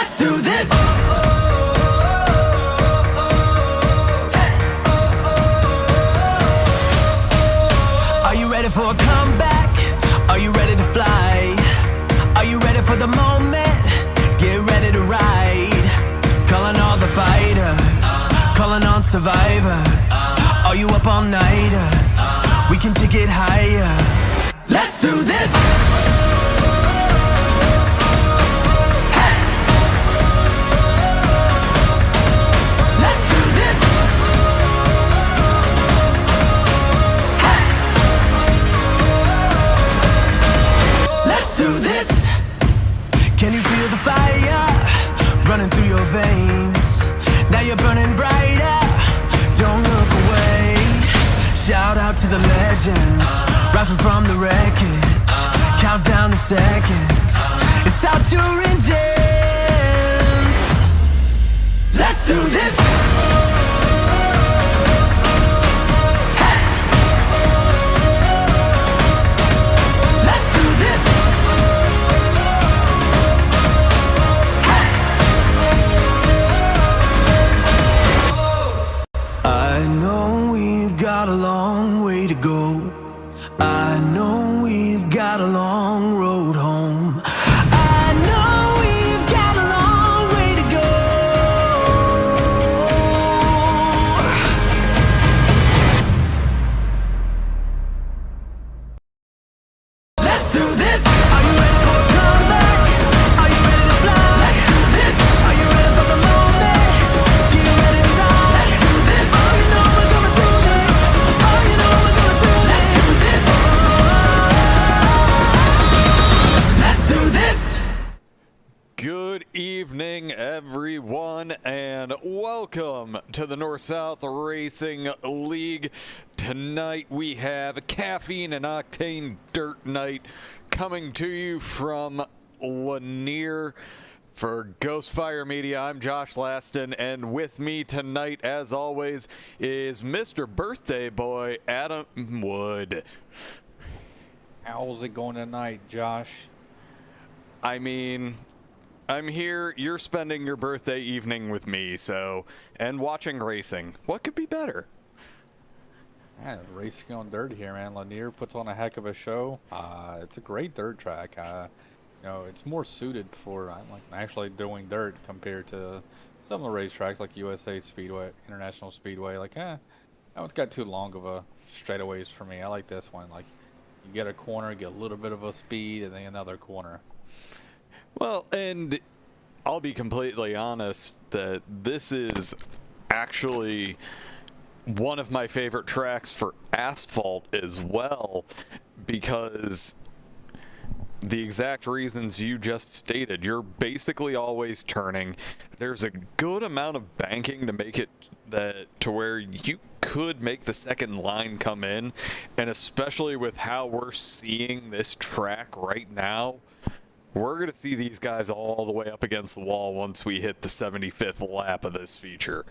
Let's do this. Are you ready for a comeback? Are you ready to fly? Are you ready for the moment? Get ready to ride. Calling all the fighters, calling on survivors. Are you up all nighters? We can take it higher. Let's do this. Can you feel the fire running through your veins? Now you're burning brighter, don't look away. Shout out to the legends, rising from the wreckage. Count down the seconds, it's our tour engines. Let's do this. I know we've got a long way to go. I know we've got a long road home. I know we've got a long way to go. Let's do this. Are you ready for a comeback? Are you ready to fly? Let's do this. Are you ready for the moment? Get ready to ride. Let's do this. Oh, you know we're gonna do this. Oh, you know we're gonna do this. Let's do this. Let's do this. Good evening, everyone, and welcome to the North-South Racing League. Tonight we have Caffeine and Octane Dirt Night coming to you from Lanier. For Ghostfire Media, I'm Josh Laston, and with me tonight, as always, is Mr. Birthday Boy, Adam Wood. How's it going tonight, Josh? I mean, I'm here, you're spending your birthday evening with me, and watching racing. What could be better? Yeah, racing on dirt here, man. Lanier puts on a heck of a show. It's a great dirt track. It's more suited for like actually doing dirt compared to some of the racetracks like USA Speedway, International Speedway. That one's got too long of a straightaways for me. I like this one. Like, you get a corner, get a little bit of a speed, and then another corner. Well, and I'll be completely honest that this is actually one of my favorite tracks for asphalt as well, because the exact reasons you just stated. You're basically always turning. There's a good amount of banking to make it to where you could make the second line come in, and especially with how we're seeing this track right now, we're going to see these guys all the way up against the wall once we hit the 75th lap of this feature.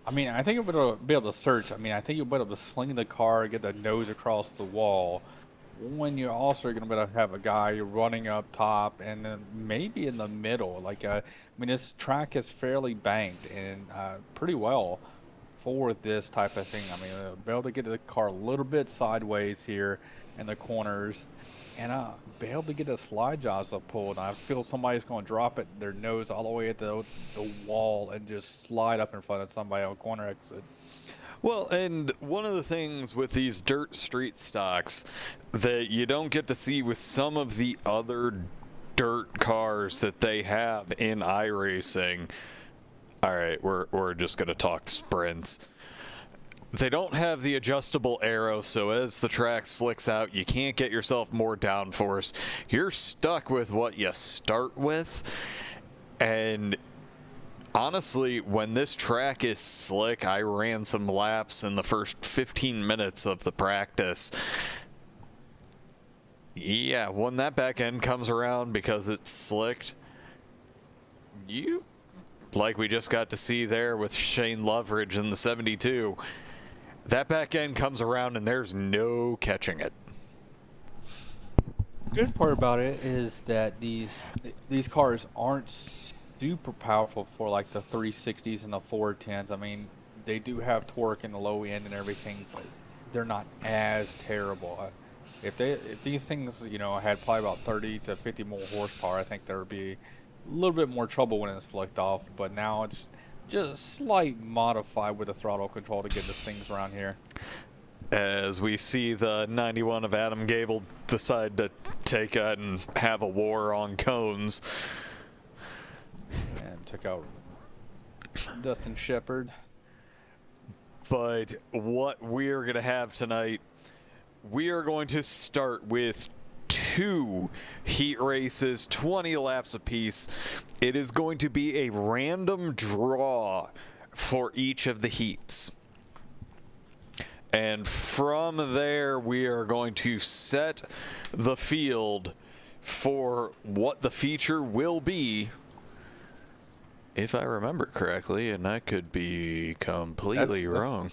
I mean, I think you'll be able to search. I mean, I think you'll be able to sling the car, get the nose across the wall, when you're also going to be able to have a guy running up top and then maybe in the middle. I mean, this track is fairly banked and pretty well for this type of thing. I mean, be able to get the car a little bit sideways here in the corners and be able to get the slide jobs up pulled. I feel somebody's going to drop their nose all the way at the wall and just slide up in front of somebody on corner exit. Well, and one of the things with these dirt street stocks that you don't get to see with some of the other dirt cars that they have in iRacing. All right, we're just going to talk sprints. They don't have the adjustable aero, so as the track slicks out, you can't get yourself more downforce. You're stuck with what you start with. And honestly, when this track is slick, I ran some laps in the first 15 minutes of the practice. Yeah, when that back end comes around because it's slicked, like we just got to see there with Shane Loveridge in the 72, that back end comes around and there's no catching it. The good part about it is that these cars aren't super powerful for like the 360s and the 410s. I mean, they do have torque in the low end and everything, but they're not as terrible. If these things, you know, had probably about 30 to 50 more horsepower, I think there would be a little bit more trouble when it's licked off. But now it's just slight modify with the throttle control to get these things around here. As we see the 91 of Adam Gebel decide to take out and have a war on cones. And took out Dustin Shepard. But what we're going to have tonight, we are going to start with 2 heat races, 20 laps apiece. It is going to be a random draw for each of the heats. And from there, we are going to set the field for what the feature will be, if I remember correctly, and I could be completely wrong.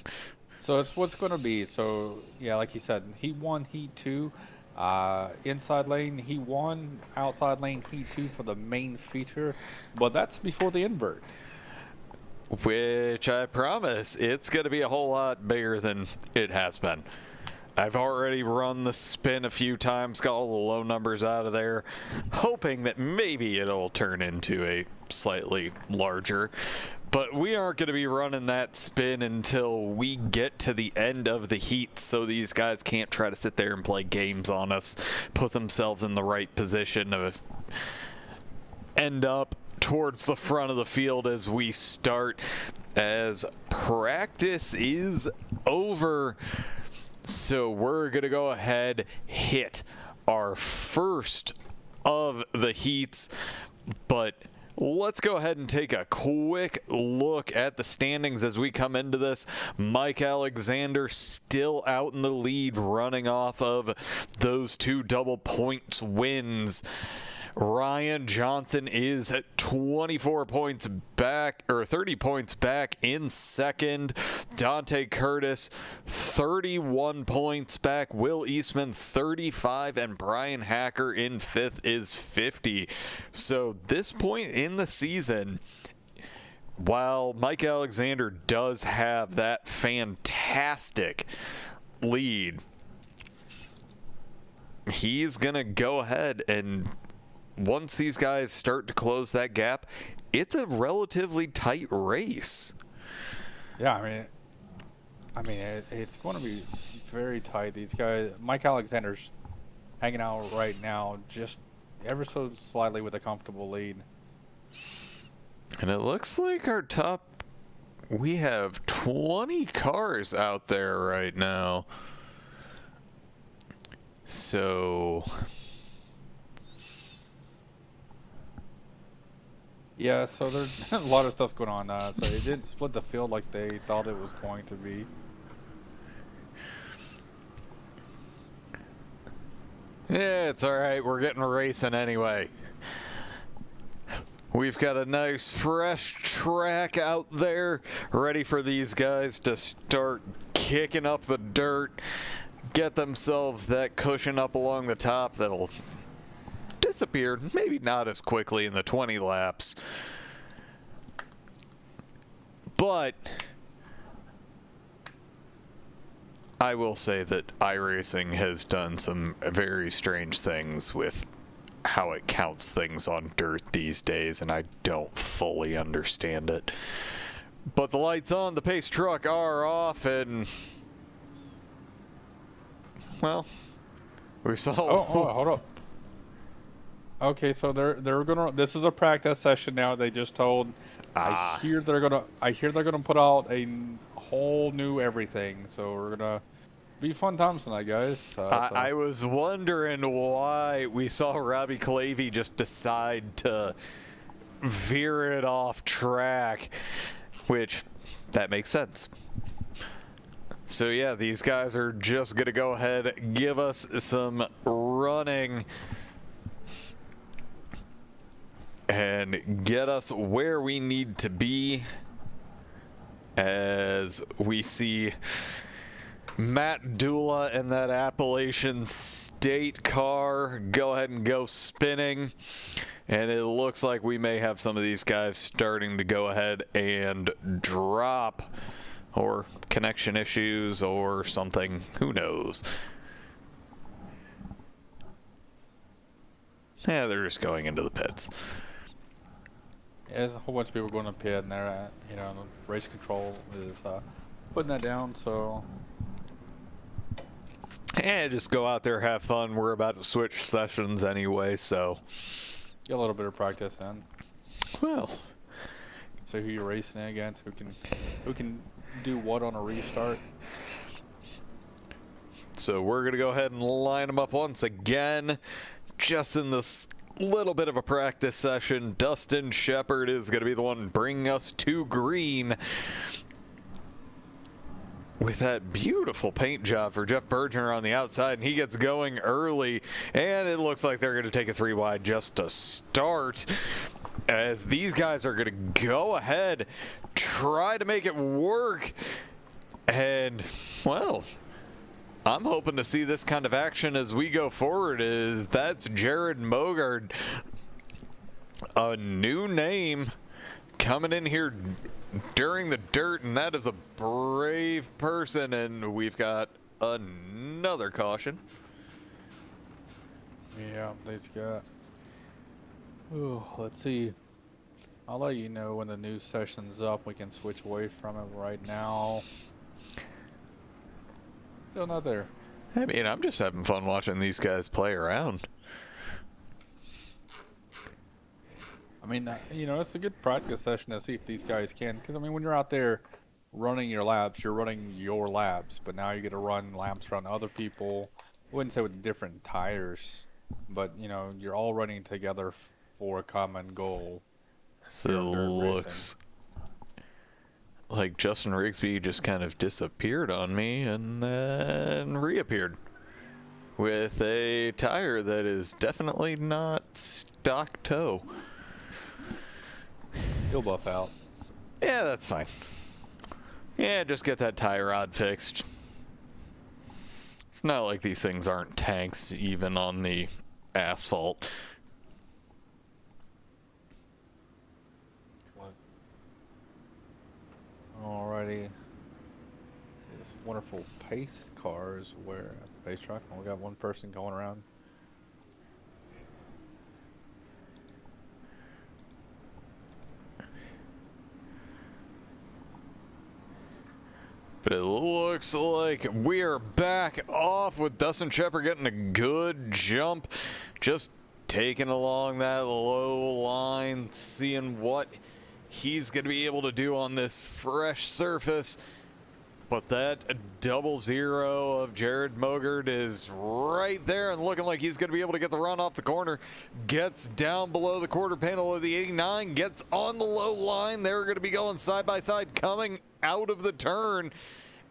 So it's what's going to be. So, yeah, like you said, Heat 1, Heat 2, inside lane, Heat 1, outside lane, Heat 2 for the main feature. But that's before the invert. Which I promise, it's going to be a whole lot bigger than it has been. I've already run the spin a few times, got all the low numbers out of there, hoping that maybe it'll turn into a slightly larger. But we aren't going to be running that spin until we get to the end of the heat, so these guys can't try to sit there and play games on us, put themselves in the right position to end up towards the front of the field as we start, as practice is over. So we're going to go ahead, hit our first of the heats, but let's go ahead and take a quick look at the standings as we come into this. Mike Alexander still out in the lead, running off of those 2 double points wins. Ryan Johnson is at 24 points back, or 30 points back in second. Dante Curtis, 31 points back. Will Eastman, 35, and Brian Hacker in 5th is 50. So this point in the season, while Mike Alexander does have that fantastic lead, he's going to go ahead and once these guys start to close that gap, it's a relatively tight race. Yeah, I mean, it's going to be very tight. These guys, Mike Alexander's hanging out right now, just ever so slightly with a comfortable lead. And it looks like our top, we have 20 cars out there right now. So yeah, so there's a lot of stuff going on. So it didn't split the field like they thought it was going to be. yeah, it's all right. We're getting racing anyway. We've got a nice fresh track out there ready for these guys to start kicking up the dirt, get themselves that cushion up along the top that'll disappear, maybe not as quickly in the 20 laps, but I will say that iRacing has done some very strange things with how it counts things on dirt these days, and I don't fully understand it. But the lights on the pace truck are off, and well, we saw. Oh, hold up. Okay, so they're gonna. This is a practice session now. They just told. I hear they're gonna put out a whole new everything. So we're gonna be fun times tonight, guys. I was wondering why we saw Robbie Clavey just decide to veer it off track, which that makes sense. So yeah, these guys are just gonna go ahead, give us some running, and get us where we need to be, as we see Matt Dula in that Appalachian State car go ahead and go spinning. And it looks like we may have some of these guys starting to go ahead and drop, or connection issues or something. Who knows? Yeah, they're just going into the pits. Yeah, there's a whole bunch of people going to pit, and they're at, you know, the race control is putting that down, so. And just go out there, have fun. We're about to switch sessions anyway, so. Get a little bit of practice in. Well. So who you're racing against, who can do what on a restart. So we're going to go ahead and line them up once again. Just in this little bit of a practice session, Dustin Shepard is going to be the one bringing us to green. With that beautiful paint job for Jeff Bergener on the outside, and he gets going early, and it looks like they're going to take a 3 wide just to start, as these guys are going to go ahead, try to make it work, and, well, I'm hoping to see this kind of action as we go forward. That's Jared Mogard, a new name coming in here during the dirt, and that is a brave person. And we've got another caution. Yeah, they've got. Ooh, let's see. I'll let you know when the new session's up. We can switch away from it right now. Still not there. I mean, I'm just having fun watching these guys play around. I mean, you know, it's a good practice session to see if these guys can. Because, I mean, when you're out there running your laps, you're running your laps. But now you get to run laps around other people. I wouldn't say with different tires. But, you know, you're all running together for a common goal. So it looks like Justin Rigsby just kind of disappeared on me and then reappeared with a tire that is definitely not stock toe. He'll buff out. Yeah, that's fine. Yeah, just get that tie rod fixed. It's not like these things aren't tanks even on the asphalt. Alrighty. This wonderful pace cars where at the pace track, we got one person going around. But it looks like we're back off with Dustin Shepard getting a good jump. Just taking along that low line, seeing what he's going to be able to do on this fresh surface. But that 00 of Jared Mogard is right there and looking like he's going to be able to get the run off the corner. Gets down below the quarter panel of the 89, gets on the low line. They're going to be going side by side coming out of the turn.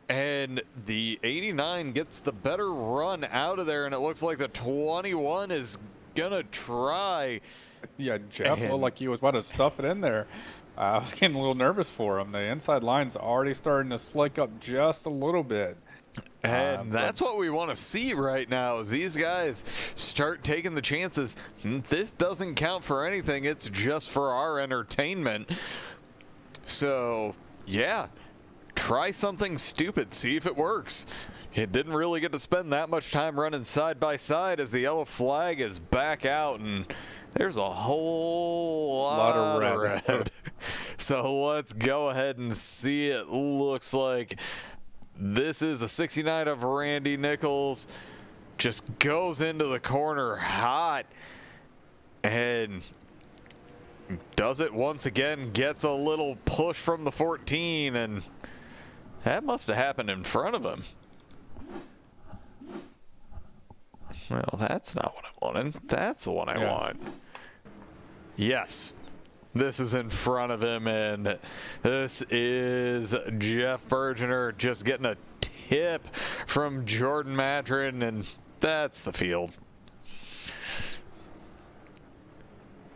And the 89 gets the better run out of there, and it looks like the 21 is going to try. Yeah, Jeff looked like he was about to stuff it in there. I was getting a little nervous for him. The inside line's already starting to slick up just a little bit. And that's what we want to see right now is these guys start taking the chances. This doesn't count for anything. It's just for our entertainment. So, yeah, try something stupid. See if it works. It didn't really get to spend that much time running side by side as the yellow flag is back out, and there's a whole lot of red. So let's go ahead and see. It looks like this is a 69 of Randy Nichols. Just goes into the corner hot and does it once again. Gets a little push from the 14, and that must have happened in front of him. Well, that's not what I wanted. That's the one I want. Yes. This is in front of him, and this is Jeff Bergener just getting a tip from Jordan Madron, and that's the field.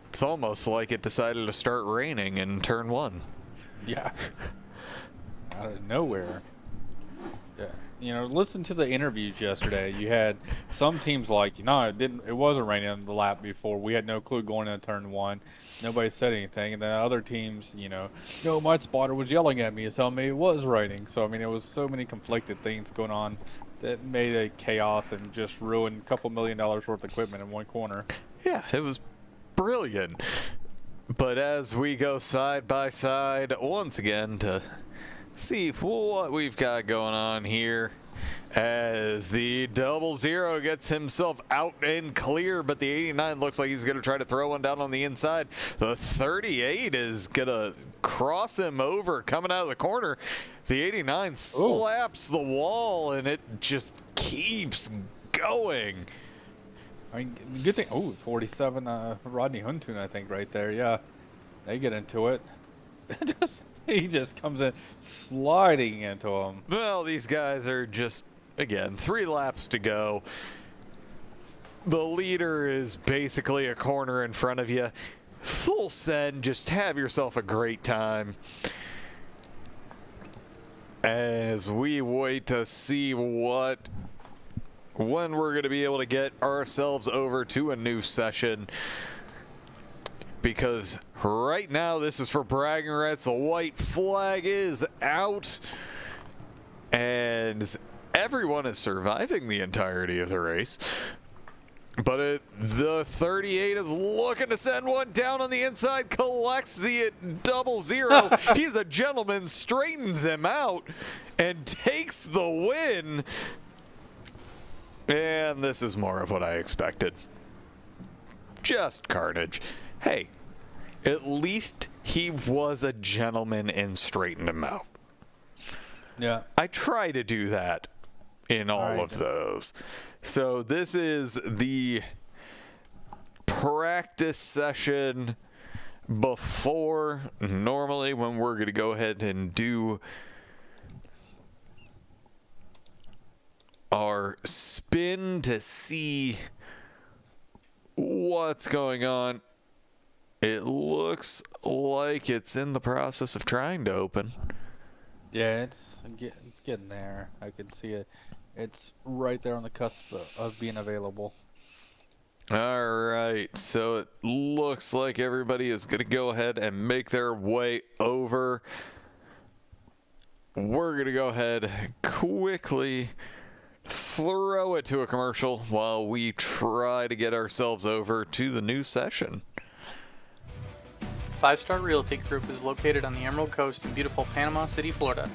It's almost like it decided to start raining in turn one. Yeah. Out of nowhere. Yeah. listen to the interviews yesterday. You had some teams like, it wasn't raining on the lap before. We had no clue going into turn one. Nobody said anything. And then other teams, no, my spotter was yelling at me and telling me it was raining. So, I mean, it was so many conflicted things going on that made a chaos and just ruined a couple $1 million worth of equipment in one corner. Yeah, it was brilliant. But as we go side by side once again to see what we've got going on here, as the 00 gets himself out and clear, but the 89 looks like he's going to try to throw one down on the inside. The 38 is going to cross him over coming out of the corner. The 89 slaps the wall, and it just keeps going. I mean, good thing. Oh, 47 Rodney Huntun, I think, right there. Yeah, they get into it. He just comes in sliding into him. Well, these guys are just, again, 3 laps to go. The leader is basically a corner in front of you. Full send, just have yourself a great time. As we wait to see when we're going to be able to get ourselves over to a new session. Because right now, this is for bragging rights. The white flag is out. And everyone is surviving the entirety of the race. But the 38 is looking to send one down on the inside, collects the 00. He's a gentleman, straightens him out, and takes the win. And this is more of what I expected. Just carnage. Hey, at least he was a gentleman and straightened him out. Yeah. I try to do that in all of those. So this is the practice session before normally when we're going to go ahead and do our spin to see what's going on. It looks like it's in the process of trying to open. Yeah, it's getting there. I can see it. It's right there on the cusp of being available. All right, so it looks like everybody is going to go ahead and make their way over. We're going to go ahead and quickly throw it to a commercial while we try to get ourselves over to the new session. 5 Star Realty Group is located on the Emerald Coast in beautiful Panama City, Florida.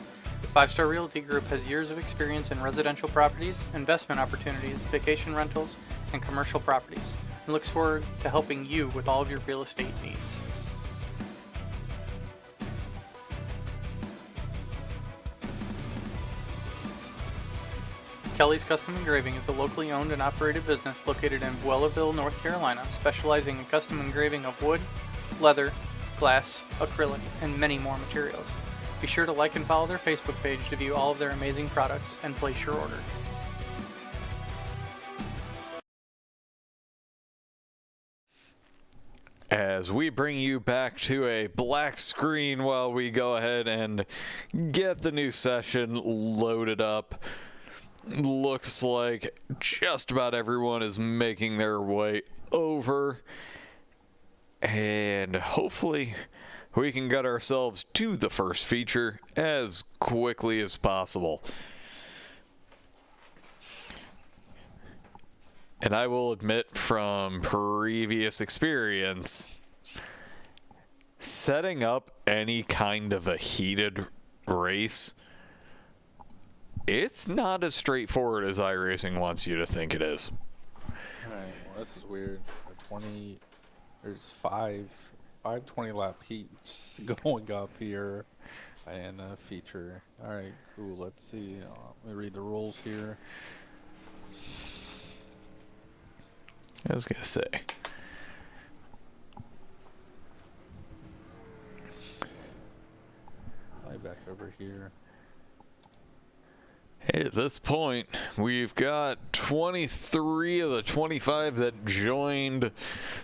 5 Star Realty Group has years of experience in residential properties, investment opportunities, vacation rentals, and commercial properties, and looks forward to helping you with all of your real estate needs. Kelly's Custom Engraving is a locally owned and operated business located in Buelaville, North Carolina, specializing in custom engraving of wood, leather, glass, acrylic, and many more materials. Be sure to like and follow their Facebook page to view all of their amazing products and place your order. As we bring you back to a black screen while we go ahead and get the new session loaded up. Looks like just about everyone is making their way over. And hopefully we can get ourselves to the first feature as quickly as possible. And I will admit from previous experience, setting up any kind of a heated race, it's not as straightforward as iRacing wants you to think it is. Alright, well this is weird. There's five 20 lap heats going up here and a feature. Alright, cool. Let's see. Let me read the rules here. I was gonna say. Fly back over here. Hey, at this point, we've got 23 of the 25 that joined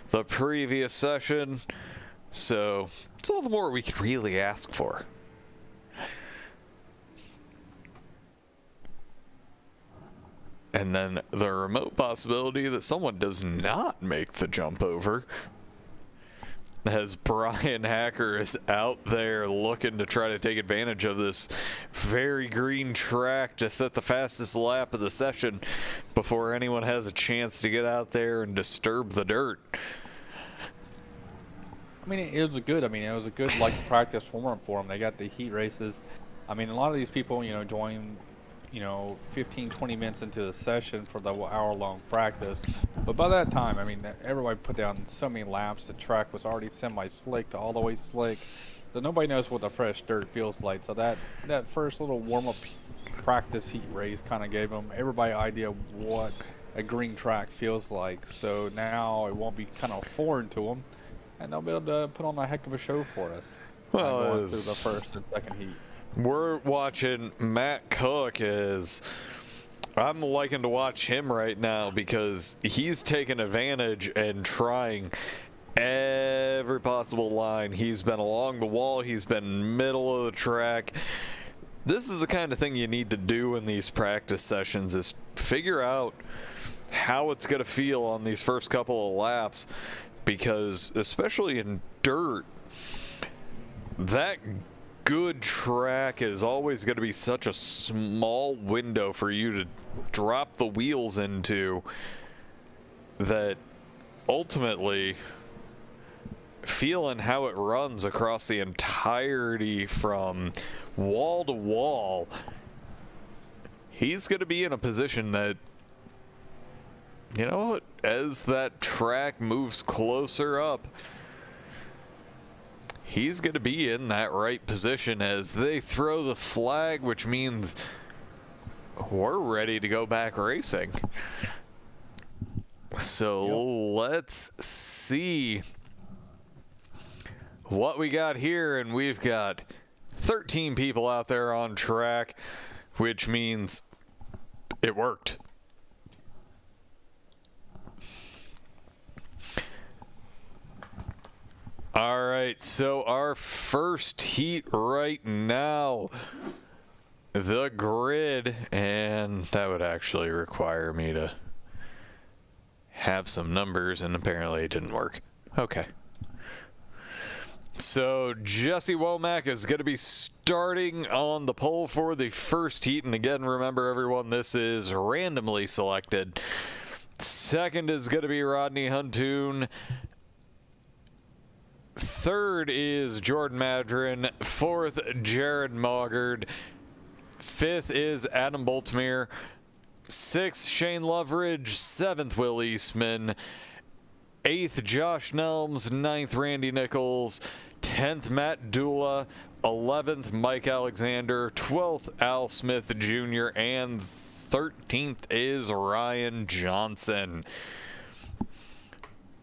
the previous session, so it's all the more we could really ask for. And then the remote possibility that someone does not make the jump over, as Brian Hacker is out there looking to try to take advantage of this very green track to set the fastest lap of the session before anyone has a chance to get out there and disturb the dirt. I mean, it was a good like practice warm up for them. They got the heat races. I mean, a lot of these people, join 15, 20 minutes into the session for the hour-long practice. But by that time, I mean, everybody put down so many laps. The track was already semi-slick to all the way slick. So nobody knows what the fresh dirt feels like. So that first little warm-up practice heat race kind of gave them everybody an idea what a green track feels like. So now it won't be kind of foreign to them, and they'll be able to put on a heck of a show for us. Well, going through the first and second heat. We're watching Matt Cook I'm liking to watch him right now because he's taking advantage and trying every possible line. He's been along the wall. He's been middle of the track. This is the kind of thing you need to do in these practice sessions, is figure out how it's going to feel on these first couple of laps, because especially in dirt, that good track is always going to be such a small window for you to drop the wheels into, that ultimately feeling how it runs across the entirety from wall to wall, he's going to be in a position that, as that track moves closer up, he's going to be in that right position as they throw the flag, which means we're ready to go back racing. So let's see what we got here. And we've got 13 people out there on track, which means it worked. All right, so our first heat right now, the grid, and that would actually require me to have some numbers, and apparently it didn't work. Okay. So Jesse Womack is going to be starting on the pole for the first heat, and again, remember everyone, this is randomly selected. Second is going to be Rodney Huntoon. Third is Jordan Madron. Fourth, Jared Maugard. Fifth is Adam Boltmere. Sixth, Shane Loveridge. Seventh, Will Eastman. Eighth, Josh Nelms. Ninth, Randy Nichols. 10th, Matt Dula. 11th, Mike Alexander. 12th, Al Smith Jr. And 13th is Ryan Johnson.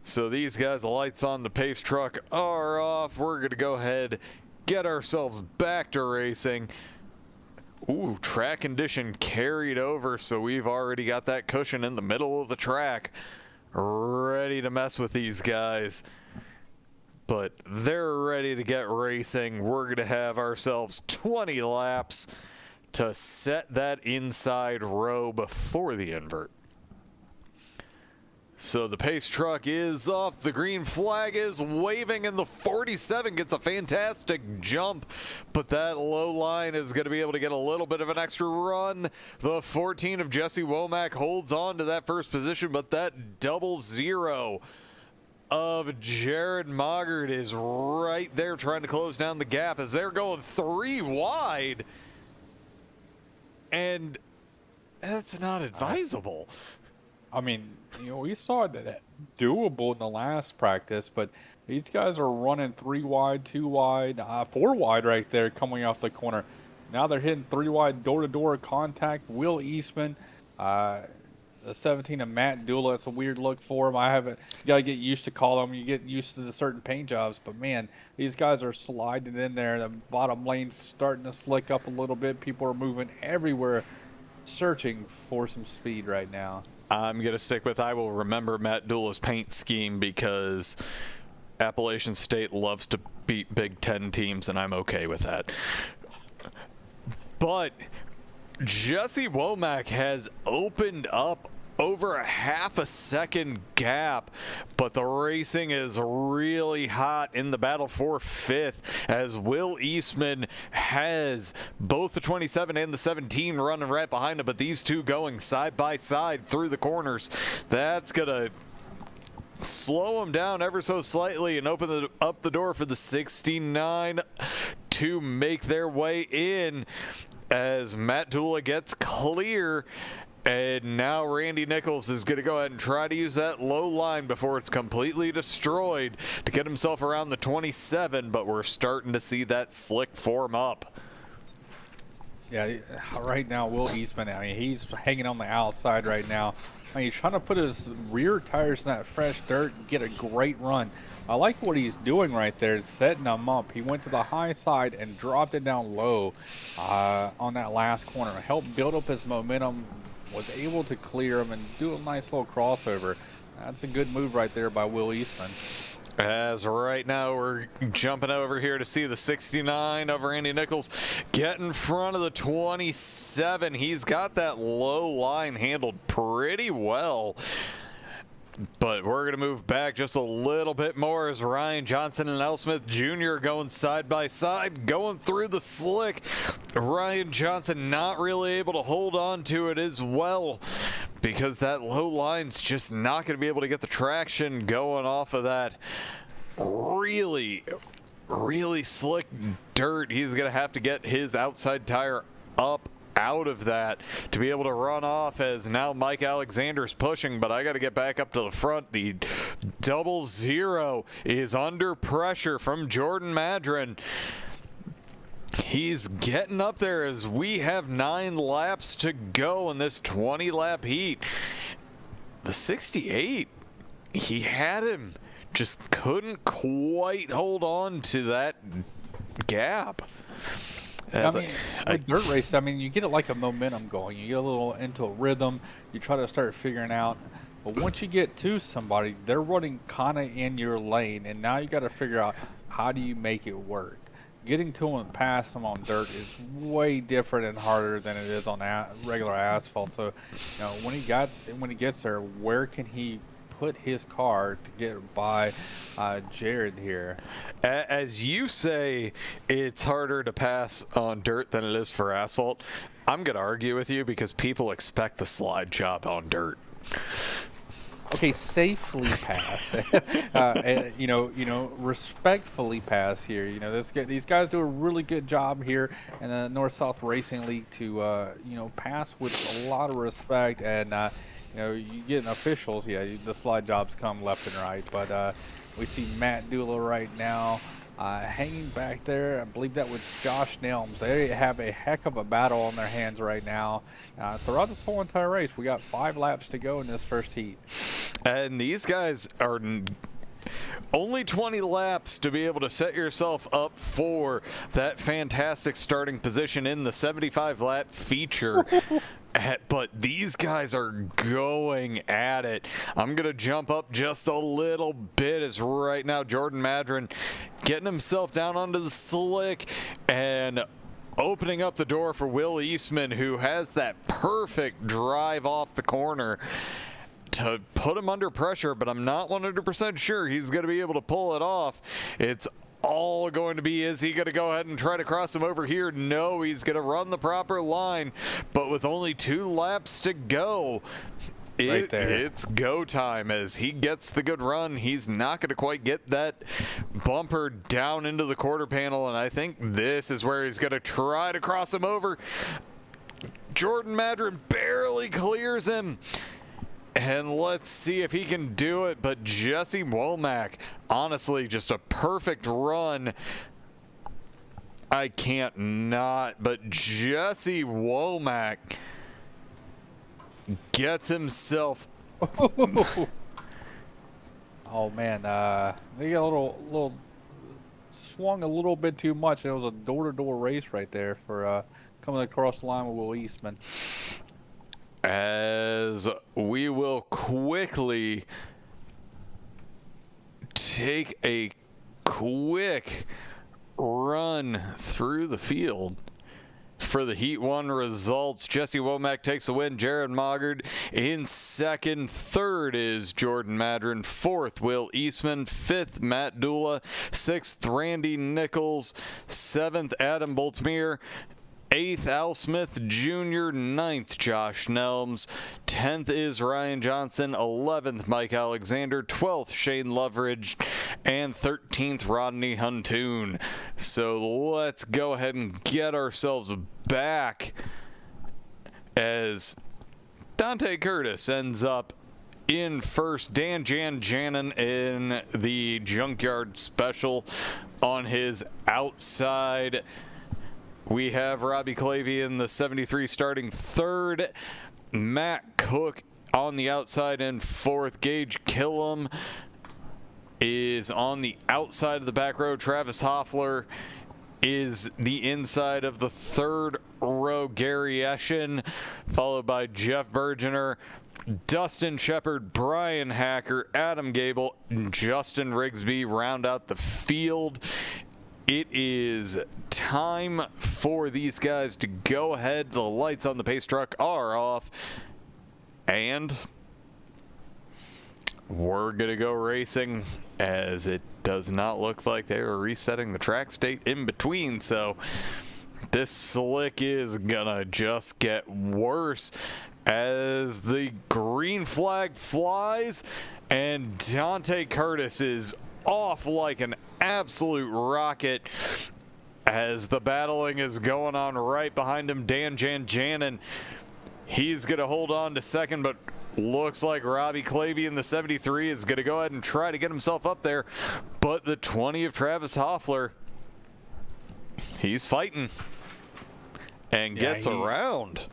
So these guys, the lights on the pace truck are off. We're going to go ahead, get ourselves back to racing. Ooh, track condition carried over, so we've already got that cushion in the middle of the track ready to mess with these guys. But they're ready to get racing. We're going to have ourselves 20 laps to set that inside row before the invert. So the pace truck is off, the green flag is waving, and the 47 gets a fantastic jump, but that low line is going to be able to get a little bit of an extra run. The 14 of Jesse Womack holds on to that first position, but that double zero of Jared Maugard is right there trying to close down the gap as they're going 3 wide, and that's not advisable. I mean, we saw that doable in the last practice, but these guys are running 3 wide, 2 wide, 4 wide right there coming off the corner. Now they're hitting 3 wide door-to-door contact. Will Eastman, the 17 of Matt Dula. It's a weird look for him. You got to get used to call them. You get used to the certain paint jobs, but man, these guys are sliding in there. The bottom lane's starting to slick up a little bit. People are moving everywhere, searching for some speed right now. I'm going to stick with I will remember Matt Dula's paint scheme because Appalachian State loves to beat Big Ten teams, and I'm okay with that. But Jesse Womack has opened up over a half a second gap, but the racing is really hot in the battle for fifth as Will Eastman has both the 27 and the 17 running right behind him, but these two going side by side through the corners. That's gonna slow him down ever so slightly and open up the door for the 69 to make their way in as Matt Dula gets clear. And now Randy Nichols is going to go ahead and try to use that low line before it's completely destroyed to get himself around the 27, but we're starting to see that slick form up. Yeah, right now, Will Eastman, I mean, he's hanging on the outside right now. I mean, he's trying to put his rear tires in that fresh dirt and get a great run. I like what he's doing right there, setting them up. He went to the high side and dropped it down low on that last corner. Helped build up his momentum, was able to clear him and do a nice little crossover. That's a good move right there by Will Eastman. As right now we're jumping over here to see the 69 of Randy Nichols get in front of the 27. He's got that low line handled pretty well. But we're going to move back just a little bit more as Ryan Johnson and L. Smith Jr. going side by side, going through the slick. Ryan Johnson not really able to hold on to it as well because that low line's just not going to be able to get the traction going off of that really slick dirt. He's going to have to get his outside tire up out of that to be able to run off as now Mike Alexander's pushing, but I got to get back up to the front. The 00 is under pressure from Jordan Madron. He's getting up there as we have 9 laps to go in this 20-lap heat. The 68, he had him, just couldn't quite hold on to that gap. I mean, with dirt race, I mean, you get it like a momentum going. You get a little into a rhythm. You try to start figuring out. But once you get to somebody, they're running kind of in your lane, and now you got to figure out how do you make it work. Getting to them and past them on dirt is way different and harder than it is on regular asphalt. So, you know, when he gets there, where can he put his car to get by Jared here? As you say, it's harder to pass on dirt than it is for asphalt. I'm going to argue with you because people expect the slide job on dirt. Okay, safely pass. Respectfully pass here. You know, these guys do a really good job here in the North-South Racing League to pass with a lot of respect and. You get in officials, the slide jobs come left and right, but we see Matt Dula right now hanging back there. I believe that was Josh Nelms. They have a heck of a battle on their hands right now. Throughout this whole entire race, we got 5 laps to go in this first heat. And these guys are only 20 laps to be able to set yourself up for that fantastic starting position in the 75-lap feature. But these guys are going at it. I'm going to jump up just a little bit as right now Jordan Madron getting himself down onto the slick and opening up the door for Will Eastman, who has that perfect drive off the corner to put him under pressure, but I'm not 100% sure he's going to be able to pull it off. It's all going to be, is he going to go ahead and try to cross him over here? No, he's going to run the proper line, but with only 2 laps to go, it's go time as he gets the good run. He's not going to quite get that bumper down into the quarter panel, and I think this is where he's going to try to cross him over. Jordan Madron barely clears him. And let's see if he can do it. But Jesse Womack, honestly, just a perfect run. I can't not. But Jesse Womack gets himself. Oh man, they got a little swung a little bit too much. It was a door-to-door race right there for coming across the line with Will Eastman. As we will quickly take a quick run through the field. for the Heat 1 results. Jesse Womack takes the win. Jared Mogard in second. Third is Jordan Madron. Fourth, Will Eastman. Fifth, Matt Dula. Sixth, Randy Nichols. Seventh, Adam Boltmere. 8th, Al Smith Jr. 9th, Josh Nelms. 10th is Ryan Johnson. 11th, Mike Alexander. 12th, Shane Loveridge. And 13th, Rodney Huntoon. So let's go ahead and get ourselves back as Dante Curtis ends up in first. Dan Janjanin in the Junkyard Special on his outside. We have Robbie Clavey in the 73 starting third. Matt Cook on the outside in fourth. Gage Killam is on the outside of the back row. Travis Hoefler is the inside of the third row. Gary Eschen, followed by Jeff Bergener, Dustin Shepard, Brian Hacker, Adam Gebel, and Justin Rigsby round out the field. It is time for these guys to go ahead. The lights on the pace truck are off, and we're going to go racing, as it does not look like they are resetting the track state in between. So this slick is going to just get worse as the green flag flies, and Dante Curtis is off like an absolute rocket as the battling is going on right behind him. Dan Janjanin, he's going to hold on to second, but looks like Robbie Clavey in the 73 is going to go ahead and try to get himself up there. But the 20 of Travis Hoefler, he's fighting and gets around.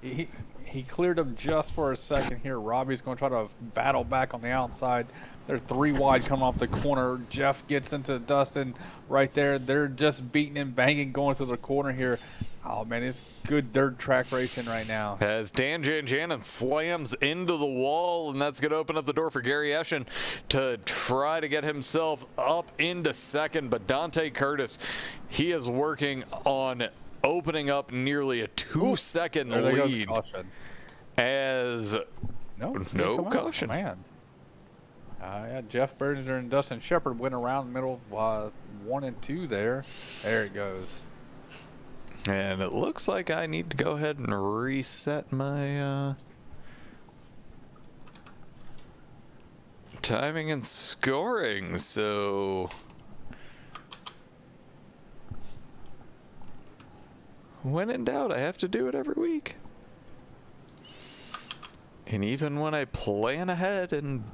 He cleared him just for a second here. Robbie's going to try to battle back on the outside. They're 3 wide coming off the corner. Jeff gets into Dustin right there. They're just beating and banging going through the corner here. Oh, man, it's good dirt track racing right now. As Dan Janjanin slams into the wall, and that's going to open up the door for Gary Eschen to try to get himself up into second. But Dante Curtis, he is working on opening up nearly a 2-second lead. As no caution. Man. Yeah, Jeff Bergener and Dustin Shepard went around the middle of 1 and 2 there. There it goes. And it looks like I need to go ahead and reset my timing and scoring. So when in doubt, I have to do it every week. And even when I plan ahead and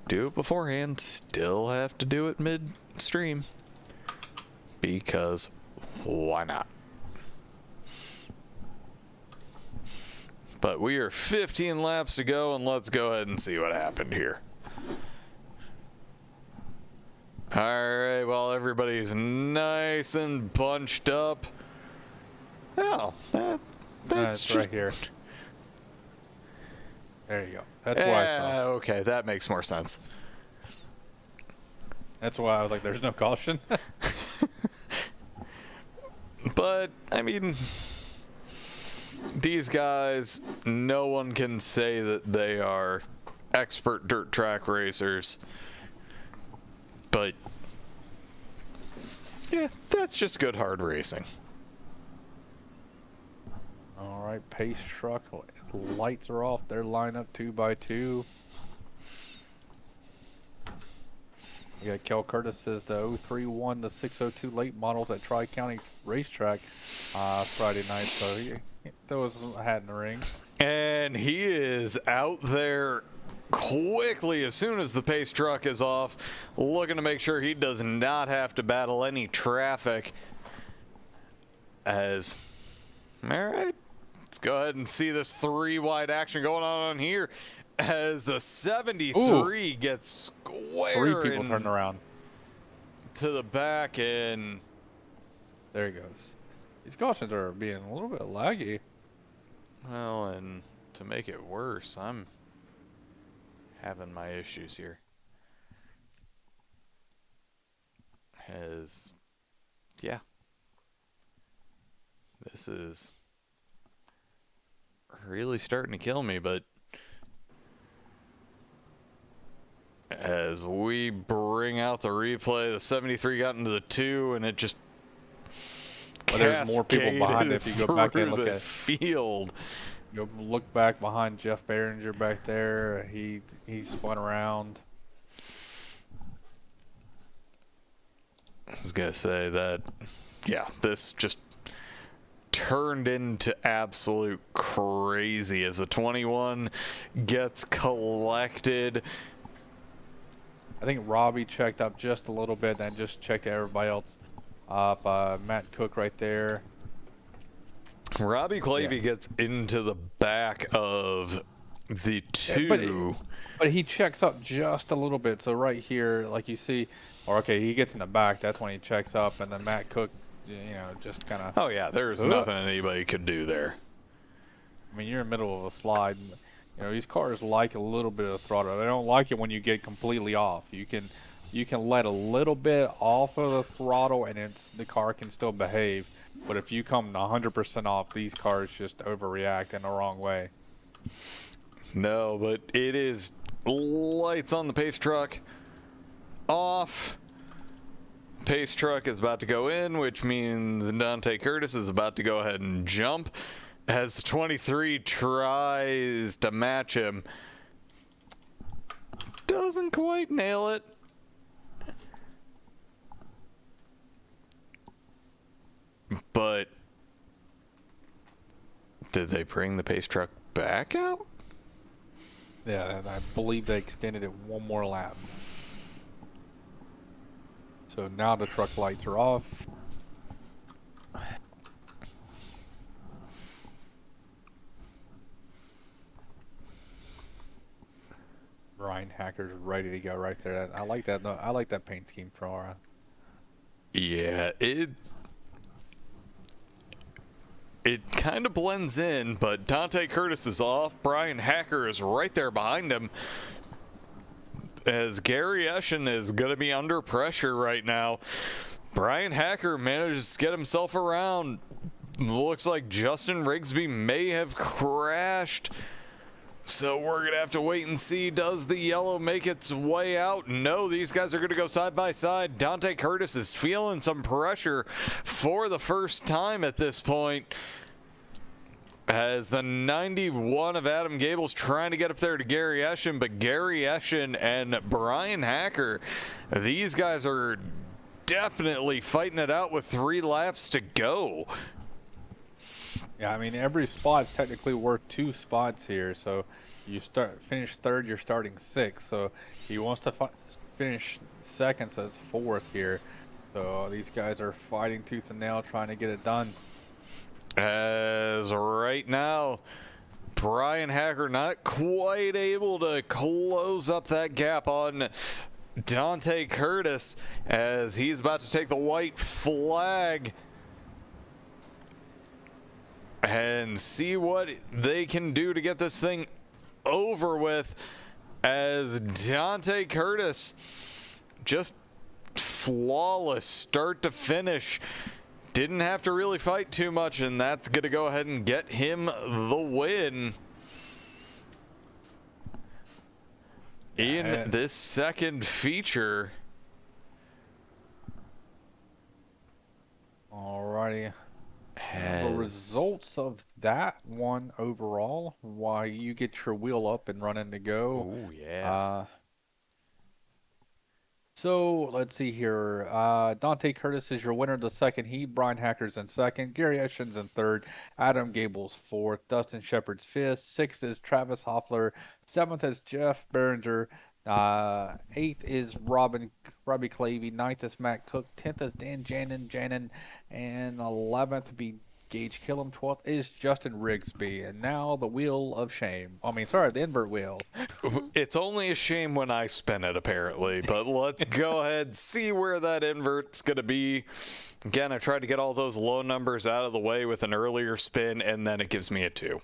do it beforehand, still have to do it mid-stream. Because why not? But we are 15 laps to go, and let's go ahead and see what happened here. All right, while everybody's nice and bunched up. Oh, that's just right here. There you go. That's why I saw. Okay, that makes more sense. That's why I was like, there's no caution. But, I mean, these guys, no one can say that they are expert dirt track racers. But, yeah, that's just good hard racing. All right, pace truck. Lights are off. They're lined up 2 by 2. We got Kel Curtis says the 031, the 602 late models at Tri-County Racetrack Friday night. So he throws a hat in the ring. And he is out there quickly as soon as the pace truck is off, looking to make sure he does not have to battle any traffic. As, all right, let's go ahead and see this 3 wide action going on here as the 73 gets square. 3 people turn around to the back, and there he goes. These cautions are being a little bit laggy. Well, and to make it worse, I'm having my issues here. Yeah. This is really starting to kill me, but as we bring out the replay, the 73 got into the 2, and it just there's more people behind it if you go back and look at field. You look back behind Jeff Bergener back there. He spun around. I was gonna say that, yeah, this just turned into absolute crazy as the 21 gets collected. I think Robbie checked up just a little bit and just checked everybody else up. Matt Cook right there. Robbie Clavey gets into the back of the 2. But he checks up just a little bit. So right here, like you see, or okay, he gets in the back. That's when he checks up, and then Matt Cook, just kind of. Oh yeah, there's nothing anybody could do there. I mean, you're in the middle of a slide. These cars like a little bit of throttle. They don't like it when you get completely off. You can let a little bit off of the throttle, and the car can still behave. But if you come 100% off, these cars just overreact in the wrong way. No, but it is lights on the pace truck. Off. Pace truck is about to go in, which means Dante Curtis is about to go ahead and jump as 23 tries to match him. Doesn't quite nail it. But did they bring the pace truck back out? Yeah, and I believe they extended it one more lap. So now the truck lights are off. Brian Hacker's ready to go right there. I like that. I like that paint scheme for Aura. Yeah, it kind of blends in, but Dante Curtis is off. Brian Hacker is right there behind him. As Gary Eschen is going to be under pressure right now. Brian Hacker manages to get himself around. Looks like Justin Rigsby may have crashed. So we're going to have to wait and see. Does the yellow make its way out? No, these guys are going to go side by side. Dante Curtis is feeling some pressure for the first time at this point. As the 91 of Adam Gebel's trying to get up there to Gary Eschen, but Gary Eschen and Brian Hacker, these guys are definitely fighting it out with 3 laps to go. Yeah, I mean, every spot's technically worth 2 spots here. So you finish third, you're starting 6th. So he wants to finish second, says 4th here. So these guys are fighting tooth and nail, trying to get it done. As right now, Brian Hacker not quite able to close up that gap on Dante Curtis as he's about to take the white flag and see what they can do to get this thing over with, as Dante Curtis just flawless start to finish. Didn't have to really fight too much, and that's going to go ahead and get him the win in this second feature. Alrighty. The results of that one overall, why you get your wheel up and running to go. Oh, yeah. So let's see here. Dante Curtis is your winner of the second heat. Brian Hacker's in second. Gary Eschen's in third. Adam Gebel's fourth. Dustin Shepard's fifth. Sixth is Travis Hoefler. Seventh is Jeff Bergener. Eighth is Robbie Clavey. Ninth is Matt Cook. 10th is Janjanin. And 11th be Gage Killam. 12th is Justin Rigsby. And now the wheel of shame. The invert wheel. It's only a shame when I spin it, apparently. But let's go ahead, see where that invert's going to be. Again, I tried to get all those low numbers out of the way with an earlier spin, and then it gives me a 2.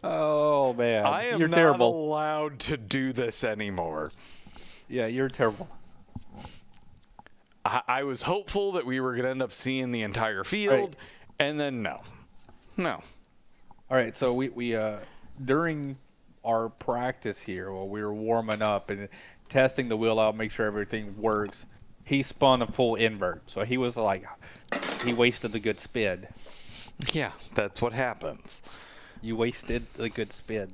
Oh, man. I am You're not terrible. allowed to do this anymore. Yeah, you're terrible. I was hopeful that we were going to end up seeing the entire field, and then no. All right, so we during our practice here, while we were warming up and testing the wheel out, make sure everything works, he spun a full invert. So he was like, he wasted the good spin. Yeah, that's what happens. You wasted the good spin.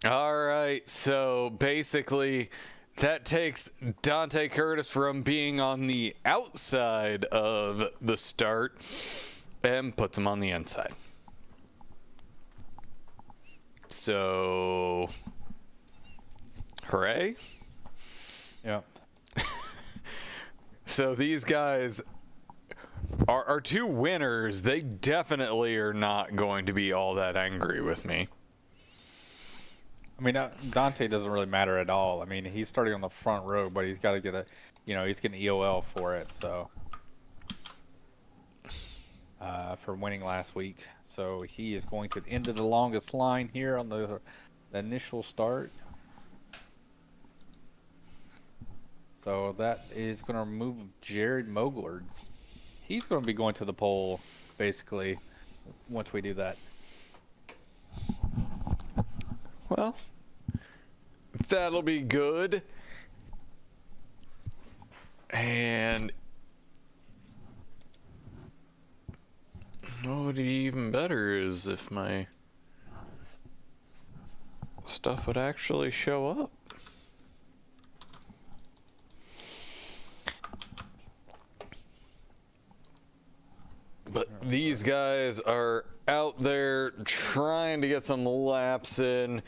All right, so basically that takes Dante Curtis from being on the outside of the start and puts him on the inside. So, hooray. Yeah. So these guys are two winners. They definitely are not going to be all that angry with me. I mean, Dante doesn't really matter at all. I mean, he's starting on the front row, but he's got to get a, he's getting EOL for it, so. For winning last week. So he is going to end of the longest line here on the initial start. So that is going to remove Jared Moglard. He's going to be going to the pole, basically, once we do that. Well, that'll be good. And what would be even better is if my stuff would actually show up. But these guys are out there trying to get some laps in.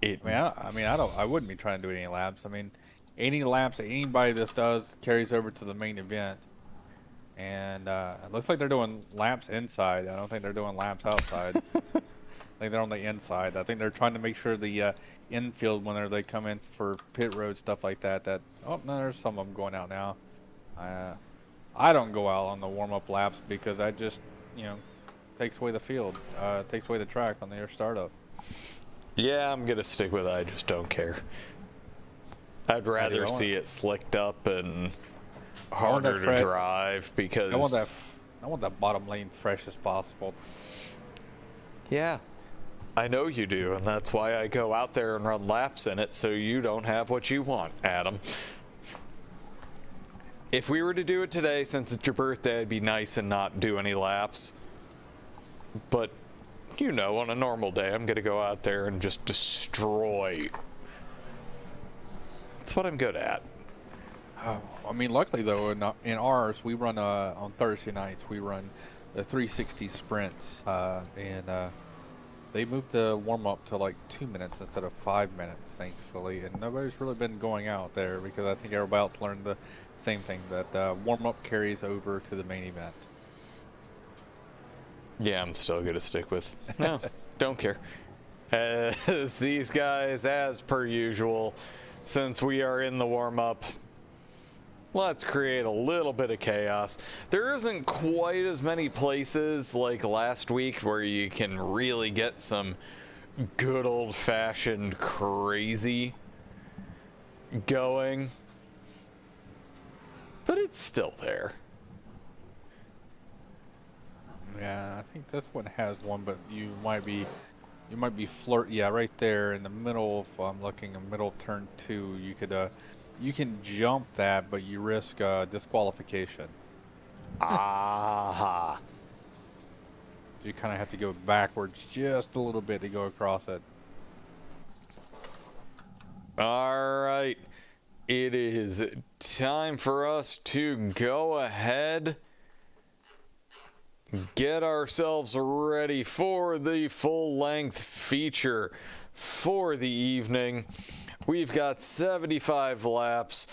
I wouldn't be trying to do any laps. I mean, any laps that anybody this does carries over to the main event. And it looks like they're doing laps inside. I don't think they're doing laps outside. I think they're on the inside. I think they're trying to make sure the infield, whenever they come in for pit road stuff like that, oh, no, there's some of them going out now. I don't go out on the warm-up laps because I just, takes away the field, takes away the track on their startup. Yeah, I'm going to stick with I just don't care. I'd rather see it slicked up and harder to drive because I want that bottom lane fresh as possible. Yeah, I know you do, and that's why I go out there and run laps in it so you don't have what you want, Adam. If we were to do it today, since it's your birthday, it'd be nice and not do any laps. But, on a normal day, I'm going to go out there and just destroy. That's what I'm good at. I mean, luckily, though, in ours, we run on Thursday nights, we run the 360 sprints, and they moved the warm-up to like 2 minutes instead of 5 minutes, thankfully, and nobody's really been going out there because I think everybody else learned the same thing, that warm-up carries over to the main event. Yeah, I'm still going to stick with, no, don't care. As these guys, as per usual, since we are in the warm-up, let's create a little bit of chaos. There isn't quite as many places like last week where you can really get some good old-fashioned crazy going, but it's still there. Yeah, I think this one has one, but you might be yeah, right there in the middle. If I'm looking in middle turn 2, you can jump that, but you risk disqualification. Aha. You kind of have to go backwards just a little bit to go across it. All right. It is time for us to go ahead, get ourselves ready for the full-length feature for the evening. We've got 75 laps.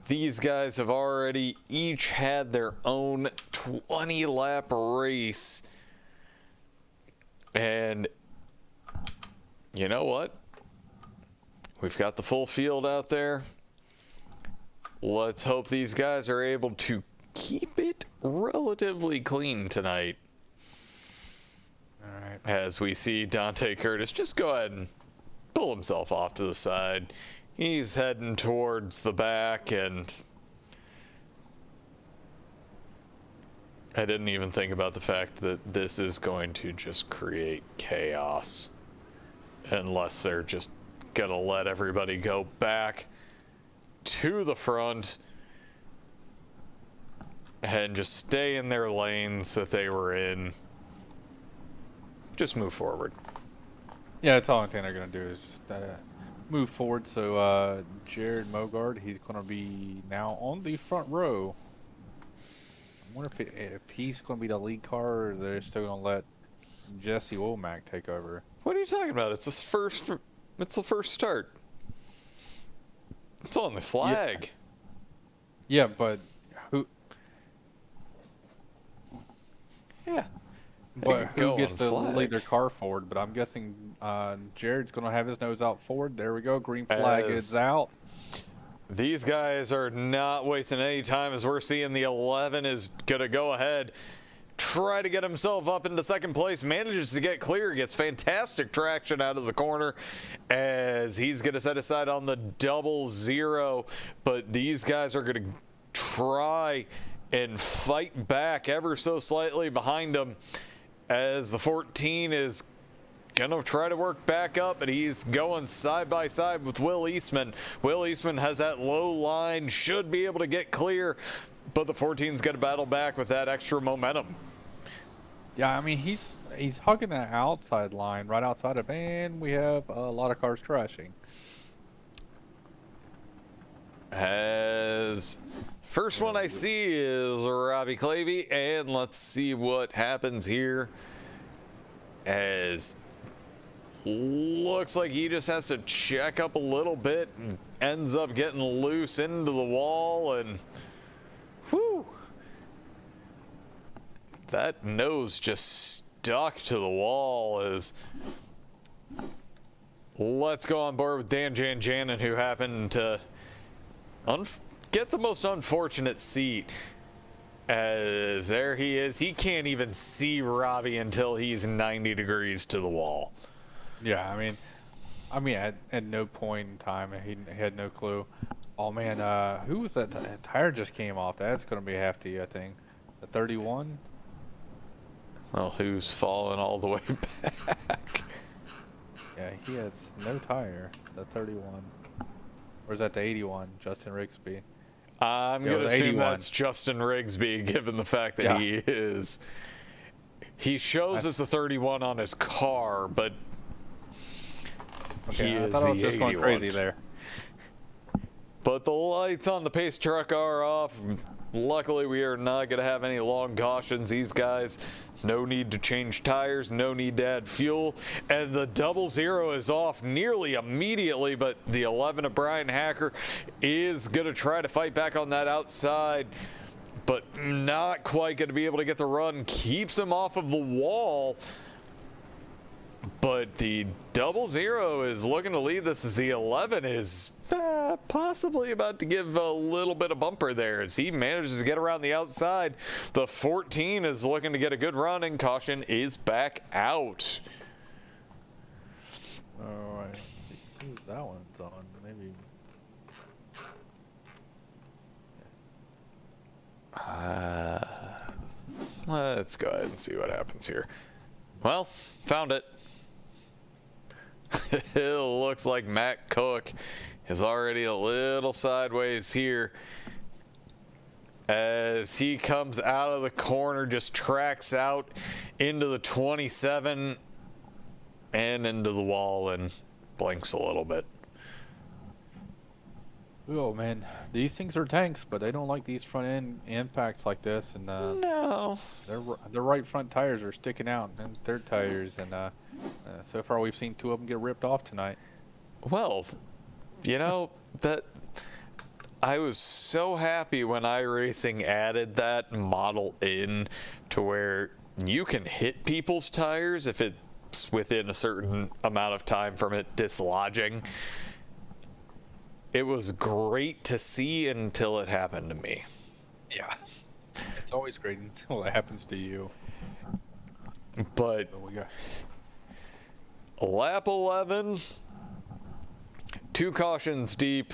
These guys have already each had their own 20-lap race. And you know what? We've got the full field out there. Let's hope these guys are able to keep it relatively clean tonight. All right. As we see Dante Curtis just go ahead and pull himself off to the side. He's heading towards the back, and I didn't even think about the fact that this is going to just create chaos unless they're just gonna let everybody go back to the front and just stay in their lanes that they were in. Just move forward. Yeah, that's all I think they're going to do is move forward. So Jared Mogard, he's going to be now on the front row. I wonder if he's going to be the lead car, or they're still going to let Jesse Womack take over. What are you talking about? It's the first start. It's on the flag. Yeah, but who? Yeah. But who gets to flag. lead their car forward? But I'm guessing Jared's going to have his nose out forward. There we go. Green flag is out. These guys are not wasting any time, as we're seeing the 11 is going to go ahead, try to get himself up into second place, manages to get clear, gets fantastic traction out of the corner as he's going to set aside on the 00, but these guys are going to try and fight back ever so slightly behind him as the 14 is gonna try to work back up, but he's going side by side with Will Eastman. Will Eastman has that low line, should be able to get clear, but the 14's got to battle back with that extra momentum. Yeah, I mean he's hugging that outside line right outside of, and we have a lot of cars crashing. As first one I see is Robbie Clavey, and let's see what happens here. As looks like he just has to check up a little bit and ends up getting loose into the wall, and whew, that nose just stuck to the wall. As let's go on board with Dan Janjanin, who happened to get the most unfortunate seat. As there he is, he can't even see Robbie until he's 90 degrees to the wall. Yeah, I mean, at no point in time he had no clue. Oh man, who was that? Tire just came off. That's gonna be hefty, I think. The 31. Well, who's falling all the way back? Yeah, he has no tire. The 31. Or is that the 81? Justin Rigsby. I'm going to assume that's Justin Rigsby, given the fact that he is. He shows us the 31 on his car, but okay, he I is thought I was the just 81. going crazy there. But the lights on the pace truck are off. Luckily, we are not going to have any long cautions. These guys, no need to change tires, no need to add fuel. And the 00 is off nearly immediately, but the 11 of Brian Hacker is going to try to fight back on that outside, but not quite going to be able to get the run. Keeps him off of the wall. But the 00 is looking to lead this as the 11 is possibly about to give a little bit of bumper there as he manages to get around the outside. The 14 is looking to get a good run, and caution is back out. All right, let's see who that one's on. Maybe. Let's go ahead and see what happens here. Well, found it. It looks like Matt Cook is already a little sideways here as he comes out of the corner, just tracks out into the 27 and into the wall and blinks a little bit. Oh man, these things are tanks, but they don't like these front end impacts like this, and no, their right front tires are sticking out, and third tires, and so far we've seen 2 of them get ripped off tonight. Well, you know, that I was so happy when iRacing added that model in to where you can hit people's tires if it's within a certain amount of time from it dislodging. It was great to see until it happened to me. Yeah, it's always great until it happens to you. But lap 11, 2 cautions deep.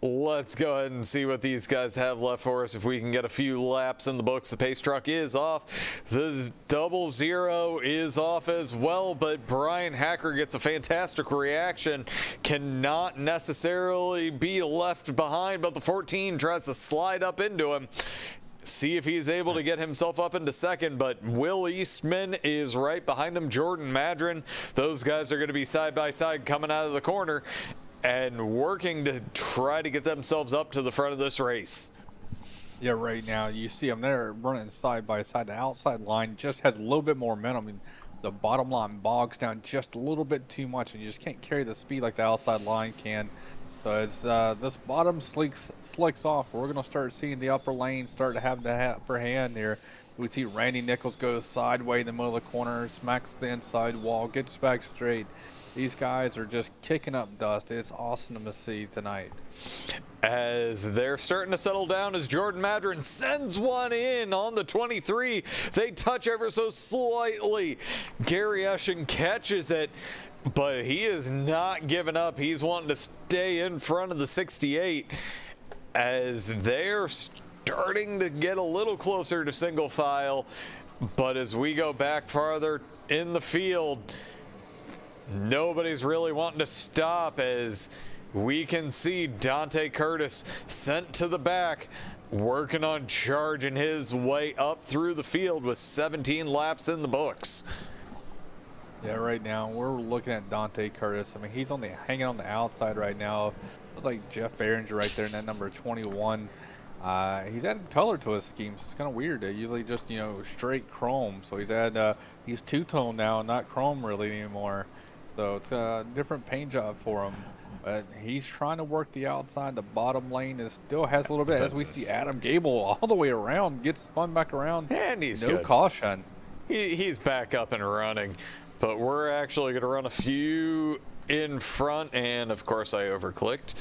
Let's go ahead and see what these guys have left for us. If we can get a few laps in the books. The pace truck is off. The 00 is off as well, but Brian Hacker gets a fantastic reaction. Cannot necessarily be left behind, but the 14 tries to slide up into him. See if he's able to get himself up into second, but Will Eastman is right behind him. Jordan Madron. Those guys are going to be side by side coming out of the corner and working to try to get themselves up to the front of this race. Yeah, right now you see them there running side by side. The outside line just has a little bit more momentum. I mean, the bottom line bogs down just a little bit too much, and you just can't carry the speed like the outside line can. So as this bottom slicks off, we're going to start seeing the upper lane start to have the upper hand here. We see Randy Nichols go sideways in the middle of the corner, smacks the inside wall, gets back straight. These guys are just kicking up dust. It's awesome to see tonight. As they're starting to settle down, as Jordan Madron sends one in on the 23. They touch ever so slightly. Gary Eschen catches it, but he is not giving up. He's wanting to stay in front of the 68 as they're starting to get a little closer to single file. But as we go back farther in the field, nobody's really wanting to stop, as we can see Dante Curtis sent to the back, working on charging his way up through the field with 17 laps in the books. Yeah, right now we're looking at Dante Curtis. I mean, he's hanging on the outside right now. It's like Jeff Bergener right there in that number 21. He's added color to his scheme, so it's kind of weird. They usually just, straight chrome. So he's two-tone now, not chrome really anymore. So it's a different paint job for him. But he's trying to work the outside. The bottom lane still has a little bit. As we see Adam Gebel all the way around, gets spun back around. And he's no good. Caution. He's back up and running. But we're actually going to run a few in front. And, of course, I overclicked.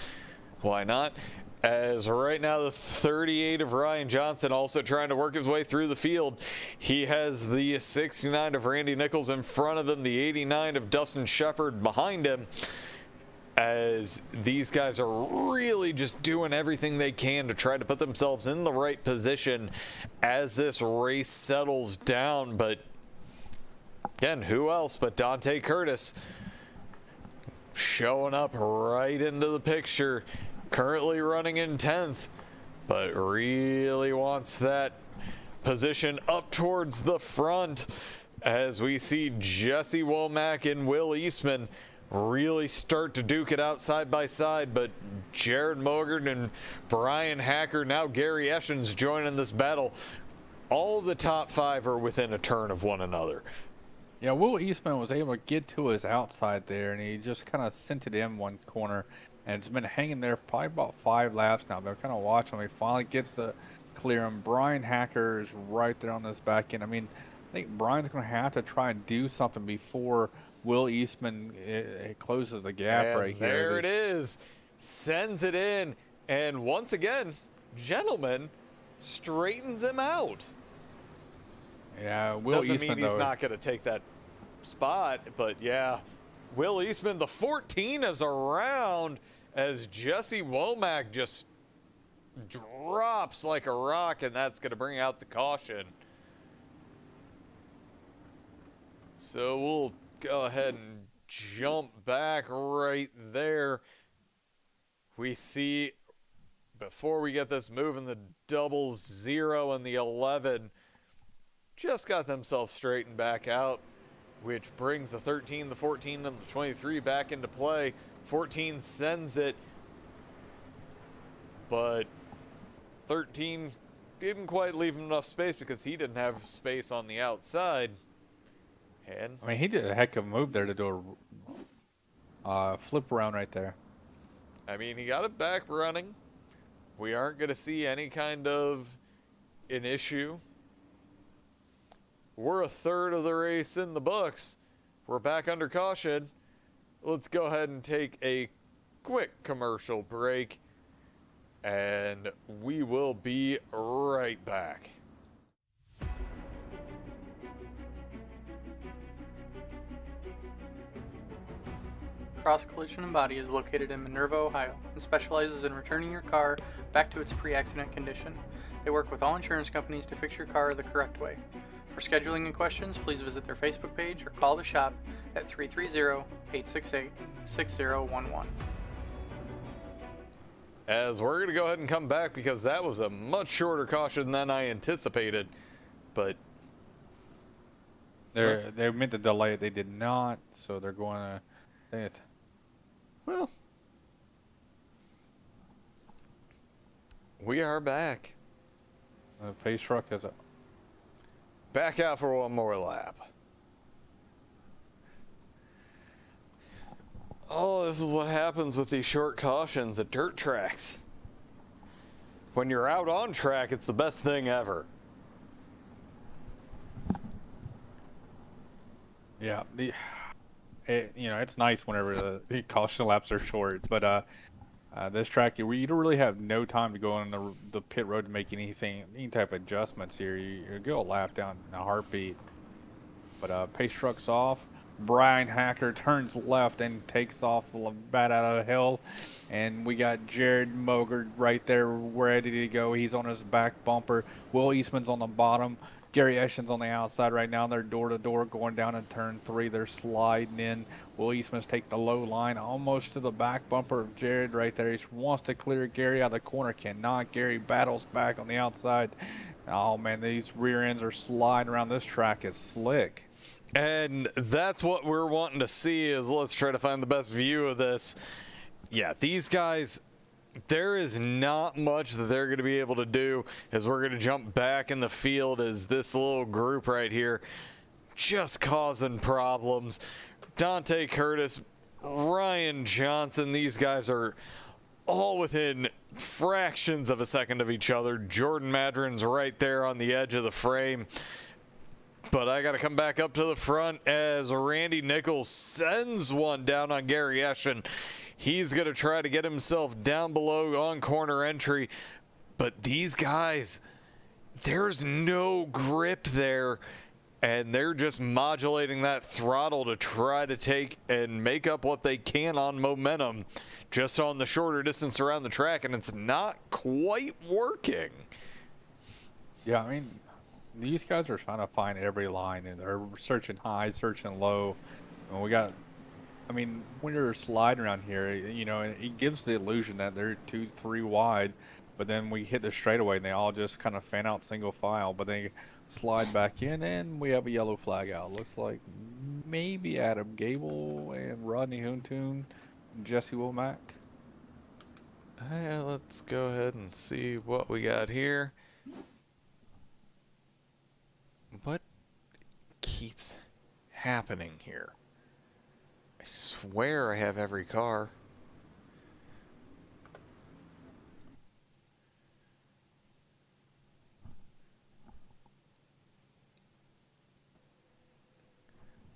Why not? As right now, the 38 of Ryan Johnson also trying to work his way through the field. He has the 69 of Randy Nichols in front of him, the 89 of Dustin Shepard behind him, as these guys are really just doing everything they can to try to put themselves in the right position as this race settles down. But again, who else but Dante Curtis showing up right into the picture. Currently running in 10th, but really wants that position up towards the front, as we see Jesse Womack and Will Eastman really start to duke it out side by side. But Jared Mogert and Brian Hacker, now Gary Eschen's joining this battle. All of the top 5 are within a turn of one another. Yeah, Will Eastman was able to get to his outside there, and he just kind of sent it in one corner. And it's been hanging there probably about 5 laps now. They're kind of watching him. He finally gets to clear him. Brian Hacker is right there on this back end. I mean, I think Brian's going to have to try and do something before Will Eastman closes the gap and right here. There it is. Sends it in. And once again, Gentleman straightens him out. Yeah, Will Doesn't Eastman, mean he's though, not going to take that spot, but yeah. Will Eastman, the 14 is around as Jesse Womack just drops like a rock, and that's going to bring out the caution. So we'll go ahead and jump back right there. We see, before we get this moving, the 00 and the 11 just got themselves straightened back out, which brings the 13, the 14, and the 23 back into play. 14 sends it, but 13 didn't quite leave him enough space because he didn't have space on the outside. And I mean, he did a heck of a move there to do a flip around right there. I mean, he got it back running. We aren't going to see any kind of an issue. We're a third of the race in the books. We're back under caution. Let's go ahead and take a quick commercial break, and we will be right back. Cross Collision and Body is located in Minerva, Ohio, and specializes in returning your car back to its pre-accident condition. They work with all insurance companies to fix your car the correct way. For scheduling and questions, please visit their Facebook page or call the shop at 330-868-6011. As we're going to go ahead and come back because that was a much shorter caution than I anticipated. But they meant to delay it. They did not, so they're going to it. Well, we are back. The pace truck has a Back out for one more lap. Oh, this is what happens with these short cautions at dirt tracks. When you're out on track, it's the best thing ever. Yeah, it's nice whenever the caution laps are short, but this track you don't really have no time to go on the pit road to make any type of adjustments here. You go a lap down in a heartbeat. But pace truck's off. Brian Hacker turns left and takes off bat out of the hill, and we got Jared Mogert right there ready to go. He's on his back bumper. Will Eastman's on the bottom. Gary Eschen's on the outside right now. They're door to door going down in turn 3. They're sliding in. Will Eastman's take the low line almost to the back bumper of Jared right there. He wants to clear Gary out of the corner. Cannot. Gary battles back on the outside. Oh man, these rear ends are sliding around. This track is slick. And that's what we're wanting to see is let's try to find the best view of this. Yeah, these guys, there is not much that they're going to be able to do as we're going to jump back in the field as this little group right here just causing problems. Dante Curtis, Ryan Johnson, these guys are all within fractions of a second of each other. Jordan Madron's right there on the edge of the frame. But I got to come back up to the front as Randy Nichols sends one down on Gary Eschen. He's going to try to get himself down below on corner entry. But these guys, there's no grip there. And they're just modulating that throttle to try to take and make up what they can on momentum just on the shorter distance around the track. And it's not quite working. Yeah, I mean, these guys are trying to find every line, and they're searching high, searching low. And when you're sliding around here, it gives the illusion that they're 2-3 wide, but then we hit the straightaway and they all just kind of fan out single file, but they slide back in and we have a yellow flag out. Looks like maybe Adam Gebel and Rodney Huntoon and Jesse Womack. Let's go ahead and see what we got here. What keeps happening here? I swear I have every car.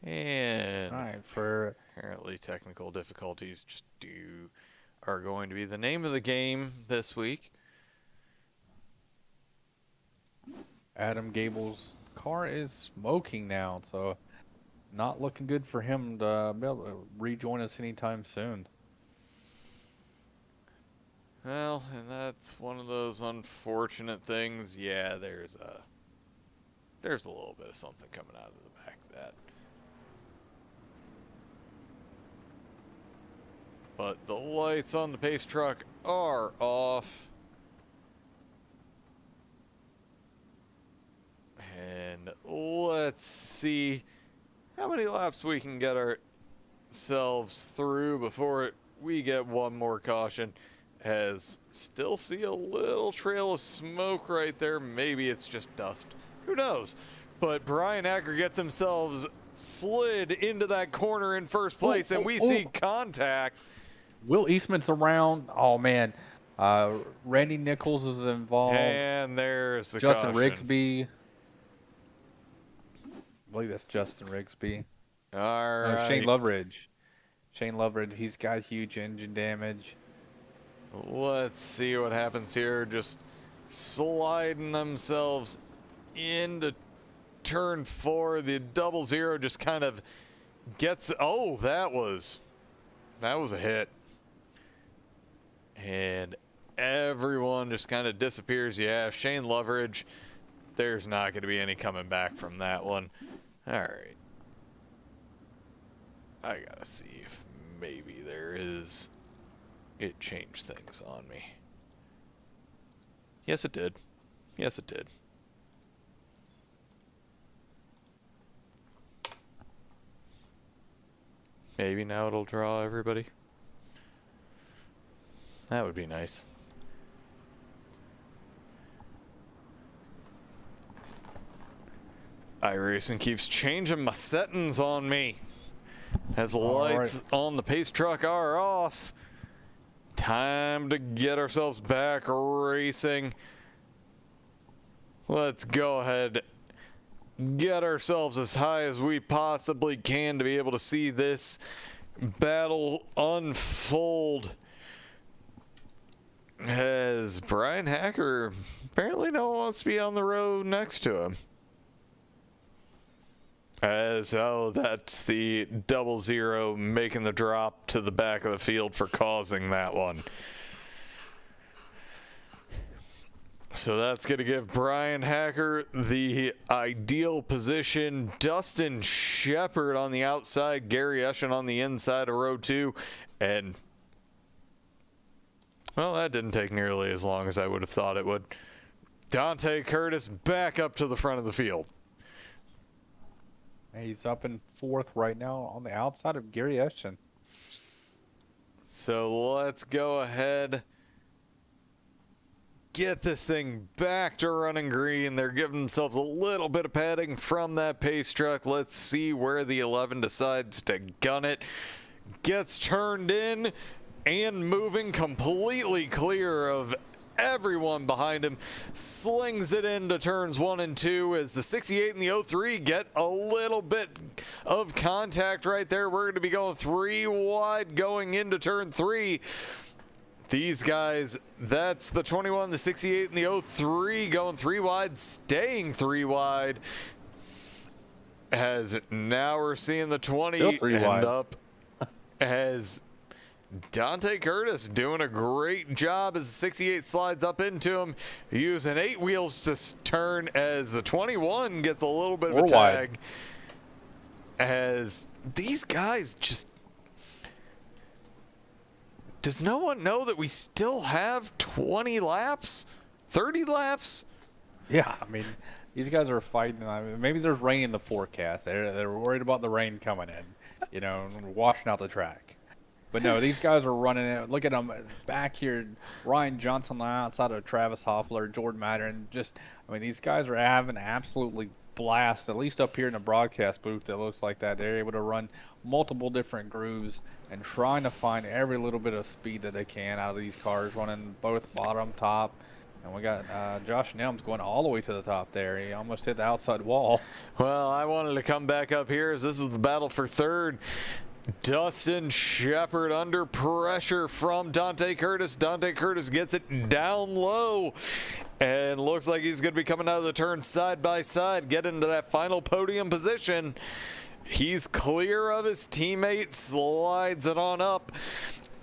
And apparently technical difficulties are going to be the name of the game this week. Adam Gebel's car is smoking now, so not looking good for him to be able to rejoin us anytime soon. Well, and that's one of those unfortunate things. Yeah, there's a little bit of something coming out of the back of that. But the lights on the pace truck are off. And let's see how many laps we can get ourselves through before we get one more caution. As still see a little trail of smoke right there. Maybe it's just dust. Who knows? But Brian Acker gets himself slid into that corner in first place, and we see contact. Will Eastman's around. Oh, man. Randy Nichols is involved. And there's the Justin caution. Rigsby. I believe that's Justin Rigsby. All right. Shane Loveridge. Shane Loveridge, he's got huge engine damage. Let's see what happens here. Just sliding themselves into turn 4. The 00 just kind of gets... Oh, that was That was a hit. And everyone just kind of disappears. Yeah, Shane Loveridge, there's not going to be any coming back from that one. All right. I got to see if maybe there is... It changed things on me. Yes, it did. Yes, it did. Maybe now it'll draw everybody. That would be nice. iRacing keeps changing my settings on me. As the lights on the pace truck are off. Time to get ourselves back racing. Let's go ahead, get ourselves as high as we possibly can to be able to see this battle unfold. As Brian Hacker apparently no one wants to be on the road next to him. As, oh, that's the 00 making the drop to the back of the field for causing that one. So that's going to give Brian Hacker the ideal position. Dustin Shepard on the outside, Gary Eschen on the inside of row 2. And, well, that didn't take nearly as long as I would have thought it would. Dante Curtis back up to the front of the field. He's up in 4th right now on the outside of Gary Eschen. So let's go ahead, get this thing back to running green. They're giving themselves a little bit of padding from that pace truck. Let's see where the 11 decides to gun it. Gets turned in and moving completely clear of everyone behind him. Slings it into turns 1 and 2 as the 68 and the 03 get a little bit of contact right there. We're going to be going 3 wide going into turn 3. These guys, that's the 21, the 68, and the 03 going 3 wide, staying 3 wide. As now we're seeing the 20 end up as Dante Curtis doing a great job as the 68 slides up into him, using 8 wheels to turn as the 21 gets a little bit of a tag. As these guys just... Does no one know that we still have 20 laps? 30 laps? Yeah, I mean, these guys are fighting. I mean, maybe there's rain in the forecast. They're worried about the rain coming in, you know, and washing out the track. But no, these guys are running it. Look at them back here. Ryan Johnson on the outside of Travis Hoefler, Jordan Matter, and just, I mean, these guys are having absolutely blast, at least up here in the broadcast booth. It looks like that they're able to run multiple different grooves and trying to find every little bit of speed that they can out of these cars, running both bottom, top. And we got Josh Nelms going all the way to the top there. He almost hit the outside wall. Well, I wanted to come back up here as this is the battle for third. Dustin Shepard under pressure from Dante Curtis. Dante Curtis gets it down low and looks like he's going to be coming out of the turn side by side, get into that final podium position. He's clear of his teammate, slides it on up,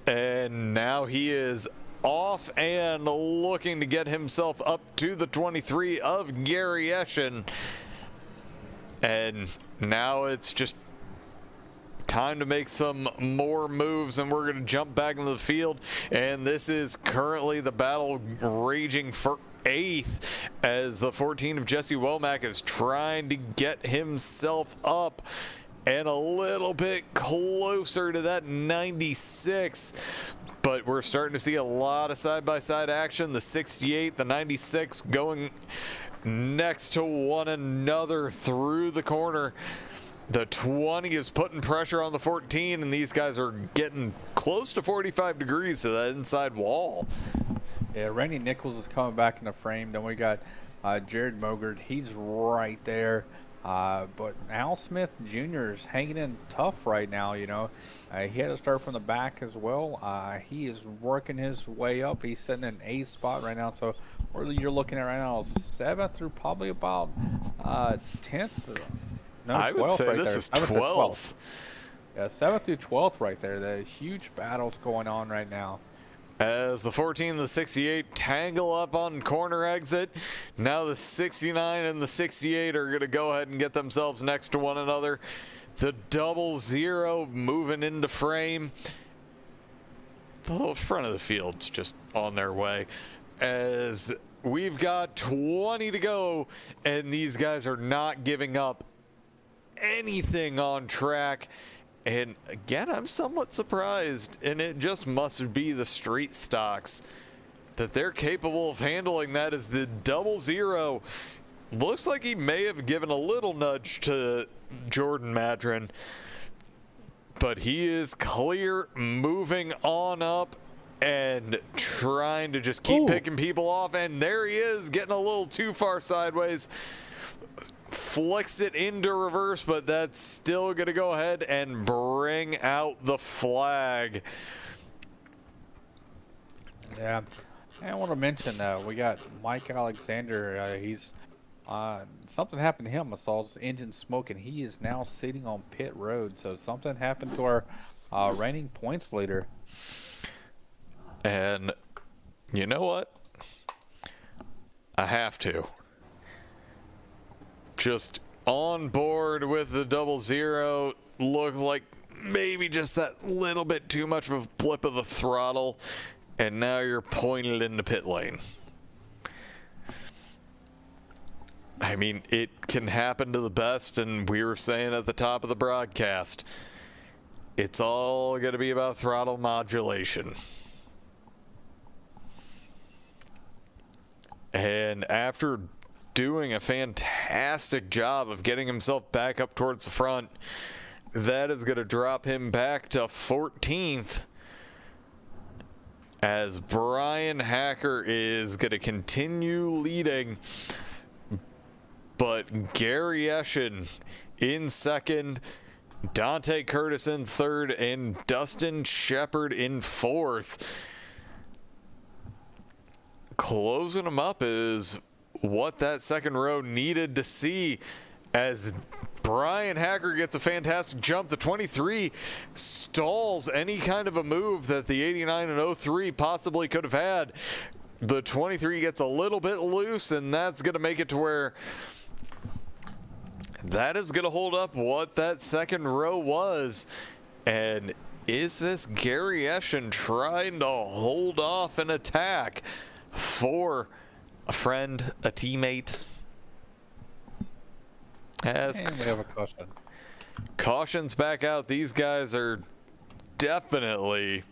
and now he is off and looking to get himself up to the 23 of Gary Eschen. And now it's just time to make some more moves, and we're going to jump back into the field. And this is currently the battle raging for 8th as the 14 of Jesse Womack is trying to get himself up and a little bit closer to that 96. But we're starting to see a lot of side-by-side action. The 68, the 96 going next to one another through the corner. The 20 is putting pressure on the 14, and these guys are getting close to 45 degrees to that inside wall. Yeah, Randy Nichols is coming back in the frame. Then we got Jared Mogert. He's right there. But Al Smith Jr. is hanging in tough right now, you know. He had to start from the back as well. He is working his way up. He's sitting in 8th spot right now. So what you're looking at right now is 7th through probably about 10th. No, I would say right this there. is 12th. Yeah, 7th through 12th right there. The huge battles going on right now. As the 14 and the 68 tangle up on corner exit, now the 69 and the 68 are going to go ahead and get themselves next to one another. The 00 moving into frame. The whole front of the field's just on their way. As we've got 20 to go, and these guys are not giving up anything on track. And again, I'm somewhat surprised, and it just must be the street stocks that they're capable of handling that, as the 00 looks like he may have given a little nudge to Jordan Madron, but he is clear, moving on up and trying to just keep picking people off. And there he is, getting a little too far sideways. Flicks it into reverse, but that's still going to go ahead and bring out the flag. Yeah, I want to mention we got Mike Alexander. He's something happened to him. I saw his engine smoke, and he is now sitting on pit road. So something happened to our reigning points leader. And you know what? I have to. Just on board with the 00. Looks like maybe just that little bit too much of a flip of the throttle, and now you're pointed into pit lane. I mean, it can happen to the best, and we were saying at the top of the broadcast, it's all going to be about throttle modulation. And after doing a fantastic job of getting himself back up towards the front, that is going to drop him back to 14th, as Brian Hacker is going to continue leading, but Gary Eschen in second, Dante Curtis in third, and Dustin Shepard in fourth. Closing them up is what that second row needed to see, as Brian Hacker gets a fantastic jump. The 23 stalls any kind of a move that the 89 and 03 possibly could have had. The 23 gets a little bit loose, and that's going to make it to where that is going to hold up what that second row was. And is this Gary Eschen trying to hold off an attack for a friend, a teammate? As And we have a caution. Caution's back out. These guys are definitely,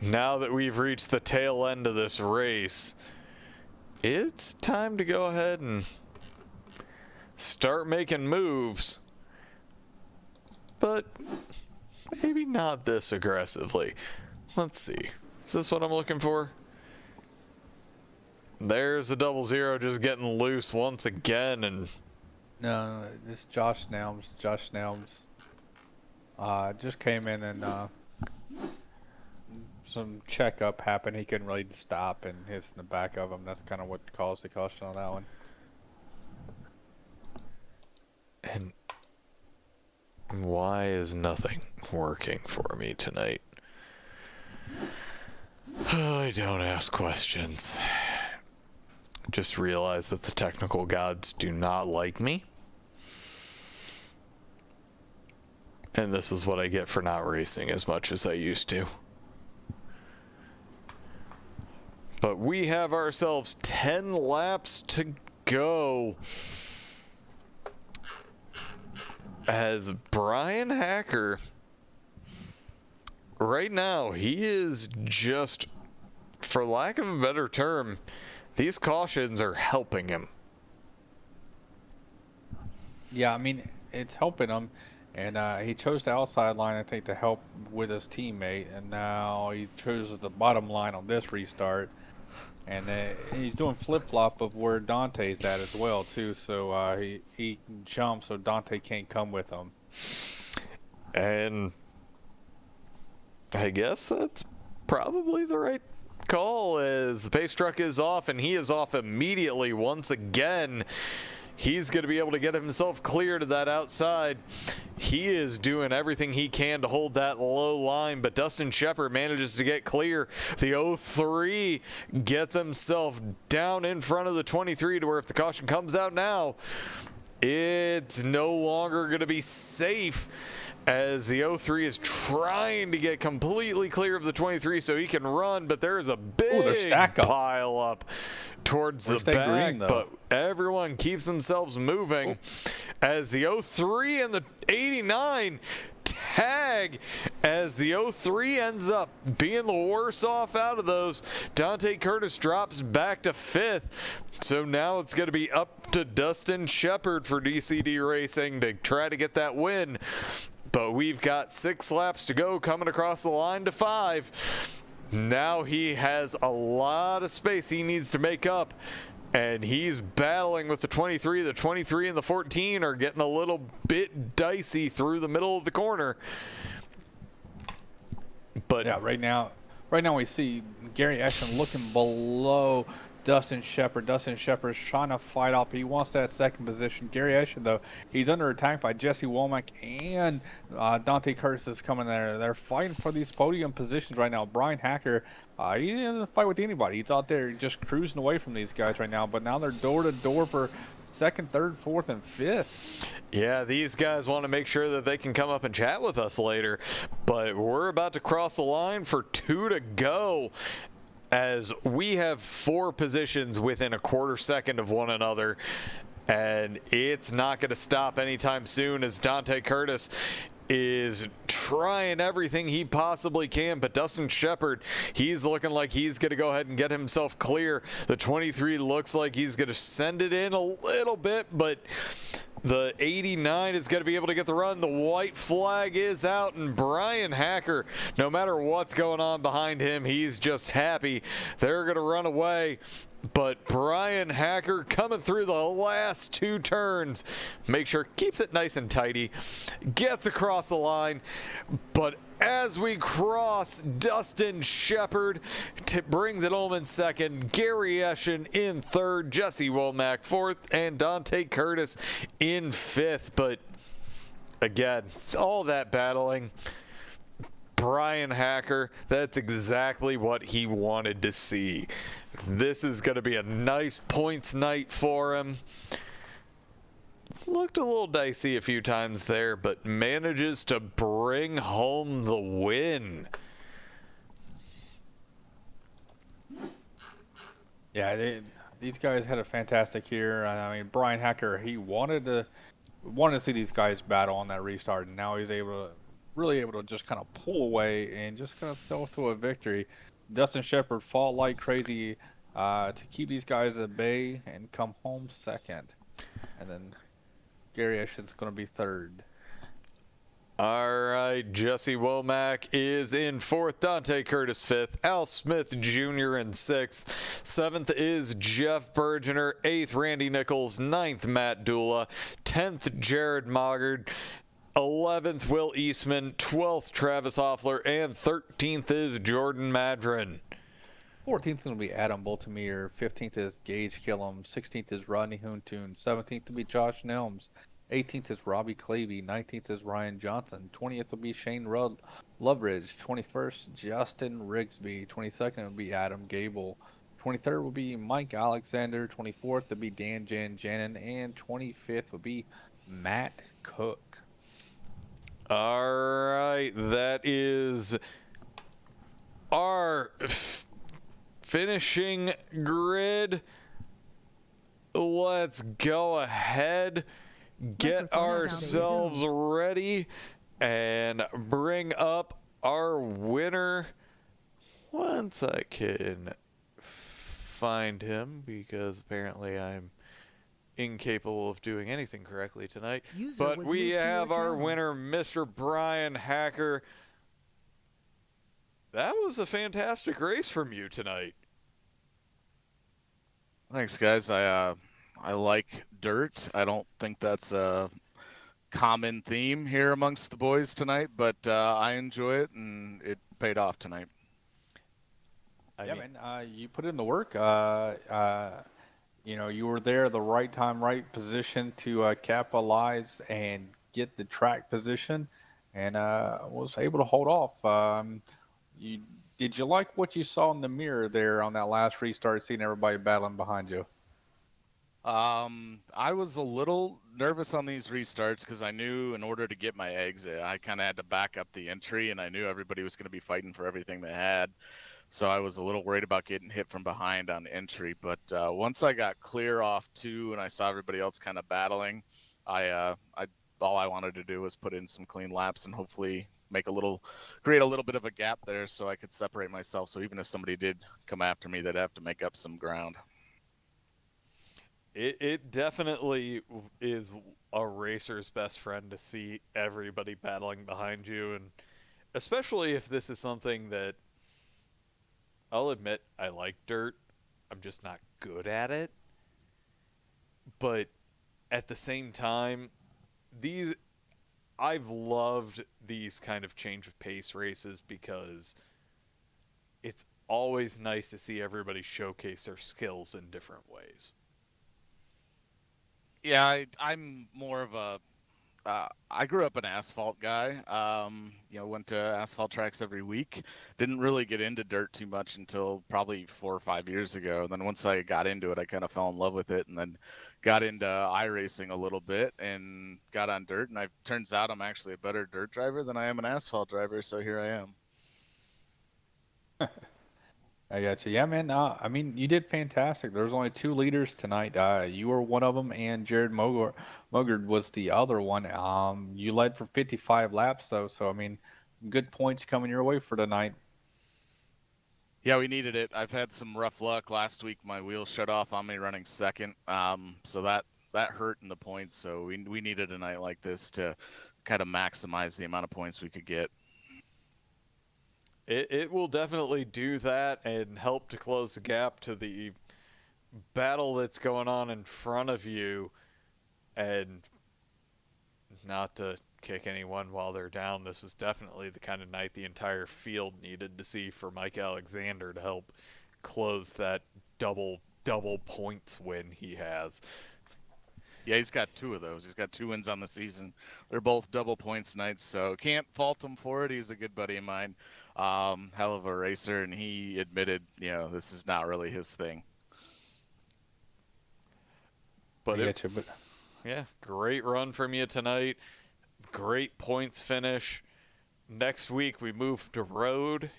now that we've reached the tail end of this race, it's time to go ahead and start making moves, but maybe not this aggressively. Let's see. Is this what I'm looking for? There's the 00 just getting loose once again, and No, it's Josh Nelms. Josh Nelms just came in, and some checkup happened. He couldn't really stop and hits in the back of him. That's kind of what caused the caution on that one. And why is nothing working for me tonight? I don't ask questions. Just realize that the technical gods do not like me. And this is what I get for not racing as much as I used to. But we have ourselves 10 laps to go, as Brian Hacker, right now, he is just, for lack of a better term, these cautions are helping him. Yeah, I mean, it's helping him. And he chose the outside line, I think, to help with his teammate. And now he chose the bottom line on this restart. And he's doing flip-flop of where Dante's at as well, too. So he jumps so Dante can't come with him. And I guess that's probably the right call, as the pace truck is off, and he is off immediately once again. He's going to be able to get himself clear to that outside. He is doing everything he can to hold that low line, but Dustin Shepard manages to get clear. The 03 gets himself down in front of the 23 to where if the caution comes out now, it's no longer going to be safe, as the 03 is trying to get completely clear of the 23 so he can run, but there is a big pile up towards the back, but everyone keeps themselves moving as the 03 and the 89 tag, as the 03 ends up being the worse off out of those. Dante Curtis drops back to 5th, so now it's going to be up to Dustin Shepard for DCD Racing to try to get that win. But we've got 6 laps to go, coming across the line to 5. Now he has a lot of space he needs to make up, and he's battling with the 23. The 23 and the 14 are getting a little bit dicey through the middle of the corner. But yeah, right now we see Gary Eschen looking below Dustin Shepard. Dustin Shepard's trying to fight off. He wants that second position. Gary Eschen, though, he's under attack by Jesse Womack and Dante Curtis is coming there. They're fighting for these podium positions right now. Brian Hacker, he doesn't fight with anybody. He's out there just cruising away from these guys right now. But now they're door to door for 2nd, 3rd, 4th, and 5th. Yeah, these guys want to make sure that they can come up and chat with us later. But we're about to cross the line for 2 to go, as we have 4 positions within a quarter second of one another, and it's not going to stop anytime soon, as Dante Curtis is trying everything he possibly can, but Dustin Shepard, he's looking like he's going to go ahead and get himself clear. The 23 looks like he's going to send it in a little bit, but the 89 is going to be able to get the run. The white flag is out, and Brian Hacker, no matter what's going on behind him, he's just happy they're going to run away. But Brian Hacker coming through the last 2 turns, make sure keeps it nice and tidy, gets across the line. But as we cross, Dustin Shepard brings it home in 2nd, Gary Eschen in 3rd, Jesse Womack 4th, and Dante Curtis in 5th. But again, all that battling, Brian Hacker, that's exactly what he wanted to see. This is going to be a nice points night for him. Looked a little dicey a few times there, but manages to bring home the win. Yeah, these guys had a fantastic year. I mean, Brian Hacker, he wanted to see these guys battle on that restart, and now he's really able to just kind of pull away and just kind of self to a victory. Dustin Shepard fought like crazy to keep these guys at bay and come home 2nd, and then Gary Eshen's going to be 3rd. All right, Jesse Womack is in 4th, Dante Curtis 5th, Al Smith Jr. in 6th, 7th is Jeff Bergener, 8th Randy Nichols, 9th Matt Dula, 10th Jared Moggard, 11th Will Eastman, 12th Travis Hoefler, and 13th is Jordan Madron. 14th is going to be Adam Boltemere, 15th is Gage Killam, 16th is Rodney Huntoon, 17th will be Josh Nelms, 18th is Robbie Clavey, 19th is Ryan Johnson, 20th will be Shane Loveridge, 21st Justin Rigsby, 22nd will be Adam Gebel, 23rd will be Mike Alexander, 24th will be Dan Janjanin, and 25th will be Matt Cook. All right, that is our finishing grid. Let's go ahead, get ourselves ready, and bring up our winner once I can find him, because apparently I'm incapable of doing anything correctly tonight. But we have our winner, Mr. Brian Hacker. That was a fantastic race from you tonight. Thanks, guys. I like dirt. I don't think that's a common theme here amongst the boys tonight, but I enjoy it, and it paid off tonight. You put in the work. You know, you were there at the right time, right position to capitalize and get the track position, and was able to hold off. Did you like what you saw in the mirror there on that last restart, seeing everybody battling behind you? I was a little nervous on these restarts because I knew in order to get my exit, I kind of had to back up the entry, and I knew everybody was going to be fighting for everything they had. So I was a little worried about getting hit from behind on entry. But once I got clear off 2 and I saw everybody else kind of battling, all I wanted to do was put in some clean laps and hopefully create a little bit of a gap there so I could separate myself. So even if somebody did come after me, they'd have to make up some ground. It definitely is a racer's best friend to see everybody battling behind you, and especially if this is something that, I'll admit, I like dirt. I'm just not good at it. But at the same time, I've loved these kind of change of pace races because it's always nice to see everybody showcase their skills in different ways. Yeah, I'm more of a. I grew up an asphalt guy. Went to asphalt tracks every week. Didn't really get into dirt too much until probably 4 or 5 years ago. Then once I got into it, I kind of fell in love with it, and then got into iRacing a little bit and got on dirt. And turns out I'm actually a better dirt driver than I am an asphalt driver. So here I am. I got you. Yeah, man. I mean, you did fantastic. There was only 2 leaders tonight. You were one of them, and Jared Mogard was the other one. You led for 55 laps, though. So, I mean, good points coming your way for tonight. Yeah, we needed it. I've had some rough luck. Last week, my wheels shut off on me running second. So that hurt in the points. So we needed a night like this to kind of maximize the amount of points we could get. It will definitely do that and help to close the gap to the battle that's going on in front of you. And not to kick anyone while they're down, this was definitely the kind of night the entire field needed to see for Mike Alexander to help close that double points win he has. Yeah, he's got 2 of those. He's got 2 wins on the season. They're both double points nights, so can't fault him for it. He's a good buddy of mine. Hell of a racer, and he admitted, this is not really his thing. But yeah, great run from you tonight. Great points finish. Next week we move to road,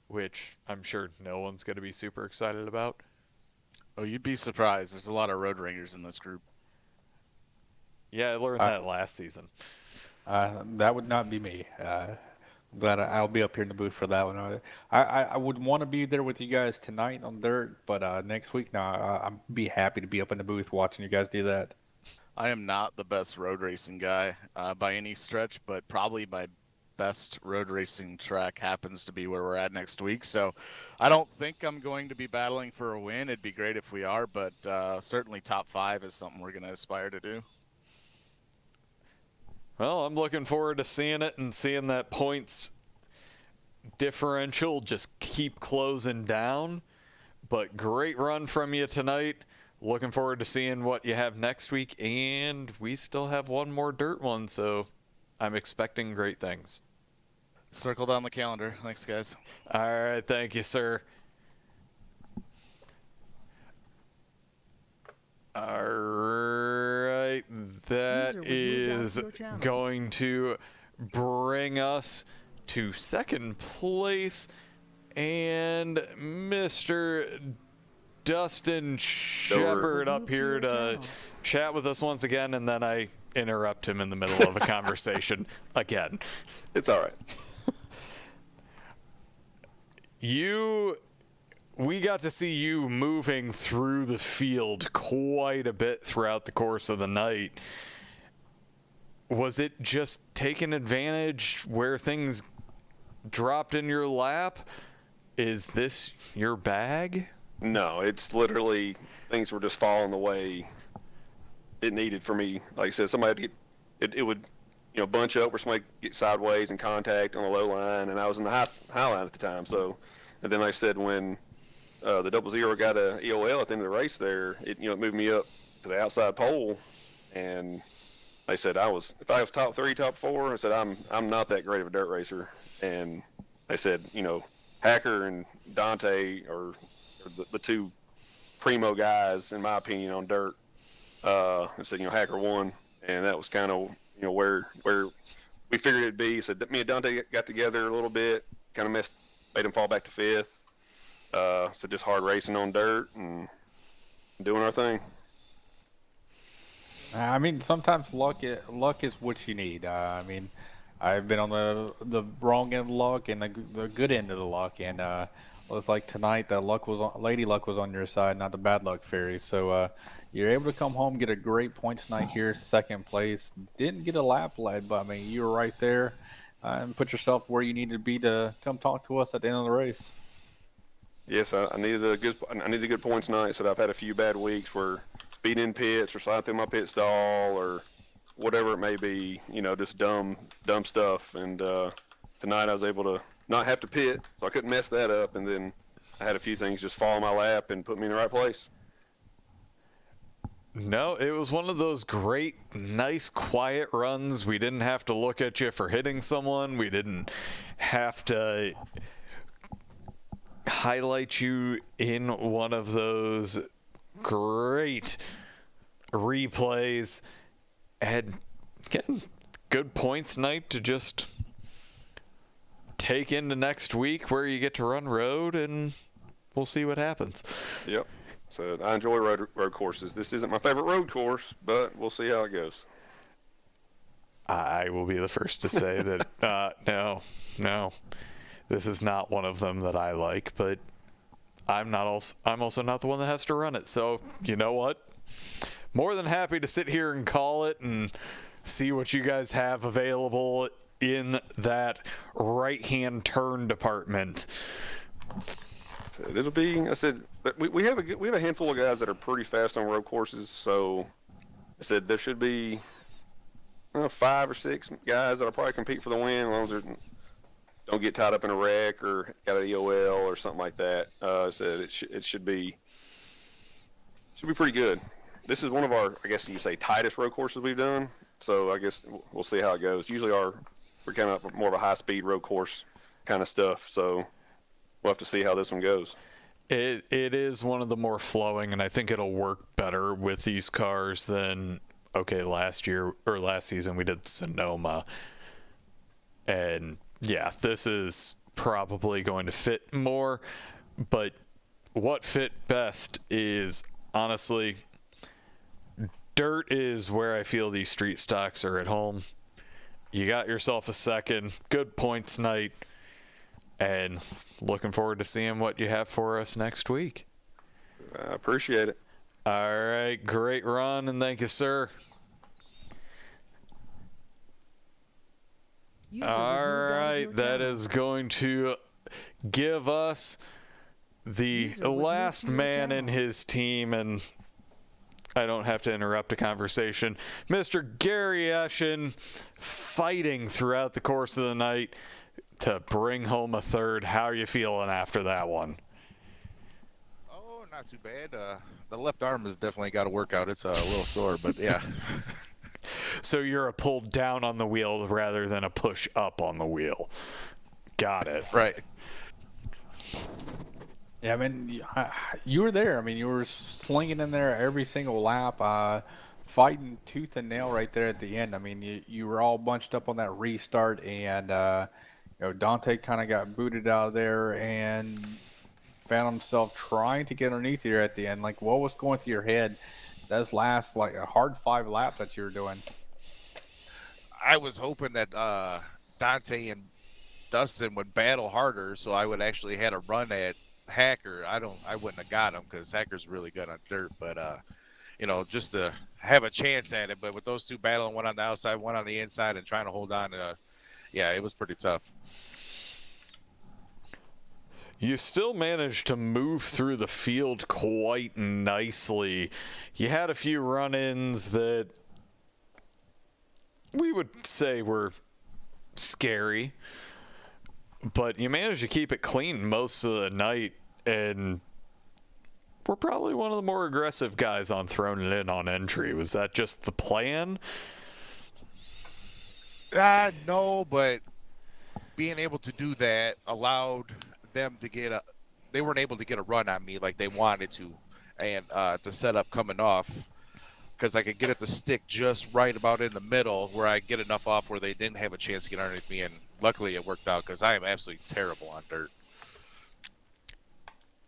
which I'm sure no one's going to be super excited about. Oh, you'd be surprised. There's a lot of road ringers in this group. Yeah, I learned that last season. That would not be me. Glad I'll be up here in the booth for that one. I would want to be there with you guys tonight on dirt, but next week, I'd be happy to be up in the booth watching you guys do that. I am not the best road racing guy by any stretch, but probably my best road racing track happens to be where we're at next week. So I don't think I'm going to be battling for a win. It'd be great if we are, but certainly top 5 is something we're going to aspire to do. Well, I'm looking forward to seeing it and seeing that points differential just keep closing down. But great run from you tonight. Looking forward to seeing what you have next week. And we still have one more dirt one, so I'm expecting great things. Circled on the calendar. Thanks, guys. All right. Thank you, sir. All right. That is going to bring us to second place. And Mr. Dustin Shepard up here to chat with us once again, and then I interrupt him in the middle of a conversation again. It's all right. We got to see you moving through the field quite a bit throughout the course of the night. Was it just taking advantage where things dropped in your lap? Is this your bag? No, it's literally things were just falling the way it needed for me. Like I said, somebody had to get, it would, bunch up where somebody get sideways and contact on the low line, and I was in the high line at the time. So, and then like I said, when the 00 got a EOL at the end of the race there, it moved me up to the outside pole, and they said if I was top 3, top 4, I said I'm not that great of a dirt racer, and they said, Hacker and Dante are the two primo guys in my opinion on dirt. I said, Hacker won, and that was kind of where we figured it'd be. So me and Dante got together a little bit, kind of made him fall back to 5th. So just hard racing on dirt and doing our thing. I mean, sometimes luck is what you need. I mean, I've been on the wrong end of luck and the good end of the luck, and it was like tonight the lady luck was on your side, not the bad luck fairy. So you're able to come home, get a great points night here, 2nd place. Didn't get a lap led, but I mean you were right there and put yourself where you needed to be to come talk to us at the end of the race. Yes, I needed a good points night. So I've had a few bad weeks where speeding in pits or sliding through my pit stall or whatever it may be, just dumb stuff. And tonight I was able to not have to pit, so I couldn't mess that up. And then I had a few things just fall in my lap and put me in the right place. No, it was one of those great, nice, quiet runs. We didn't have to look at you for hitting someone. We didn't have to highlight you in one of those great replays. And again, good points night to just take into next week where you get to run road, and we'll see what happens. Yep. So I enjoy road courses. This isn't my favorite road course, but we'll see how it goes. I will be the first to say that no, this is not one of them that I like. But I'm also not the one that has to run it. So you know what? More than happy to sit here and call it and see what you guys have available in that right-hand turn department. So it'll be. I said we have a handful of guys that are pretty fast on road courses. So I said there should be 5 or 6 guys that'll probably compete for the win, as long as they don't get tied up in a wreck or got an EOL or something like that. I said it should be pretty good. This is one of our, I guess you say, tightest road courses we've done. So I guess we'll see how it goes. Usually we're kind of more of a high-speed road course kind of stuff. So we'll have to see how this one goes. It is one of the more flowing, and I think it'll work better with these cars than, last season we did Sonoma. And yeah, this is probably going to fit more, but what fit best is, honestly, dirt is where I feel these street stocks are at home. You got yourself a 2nd, good points night, and looking forward to seeing what you have for us next week. I appreciate it. All right, great run, and thank you, sir. All right, that is going to give us the last man in his team, and I don't have to interrupt a conversation. Mr. Gary Eschen fighting throughout the course of the night to bring home a 3rd. How are you feeling after that one? Oh, not too bad. The left arm has definitely got to work out. It's a little sore, but yeah. So you're a pull down on the wheel rather than a push up on the wheel. Got it. Right. Yeah, I mean, you were there. I mean, you were slinging in there every single lap, fighting tooth and nail right there at the end. I mean, you were all bunched up on that restart, and Dante kind of got booted out of there and found himself trying to get underneath you at the end. Like, what was going through your head? Those last, like, a hard 5 laps that you were doing. I was hoping that Dante and Dustin would battle harder, so I would actually had a run at Hacker. I wouldn't have got him because Hacker's really good on dirt, but just to have a chance at it. But with those two battling, one on the outside, one on the inside, and trying to hold on, it was pretty tough. You still managed to move through the field quite nicely. You had a few run-ins that we would say were scary, but you managed to keep it clean most of the night, and we're probably one of the more aggressive guys on throwing it in on entry. Was that just the plan? No, but being able to do that allowed them to get they weren't able to get a run on me like they wanted to, and to set up coming off, because I could get it to stick just right about in the middle where I get enough off where they didn't have a chance to get underneath me, and luckily it worked out because I am absolutely terrible on dirt.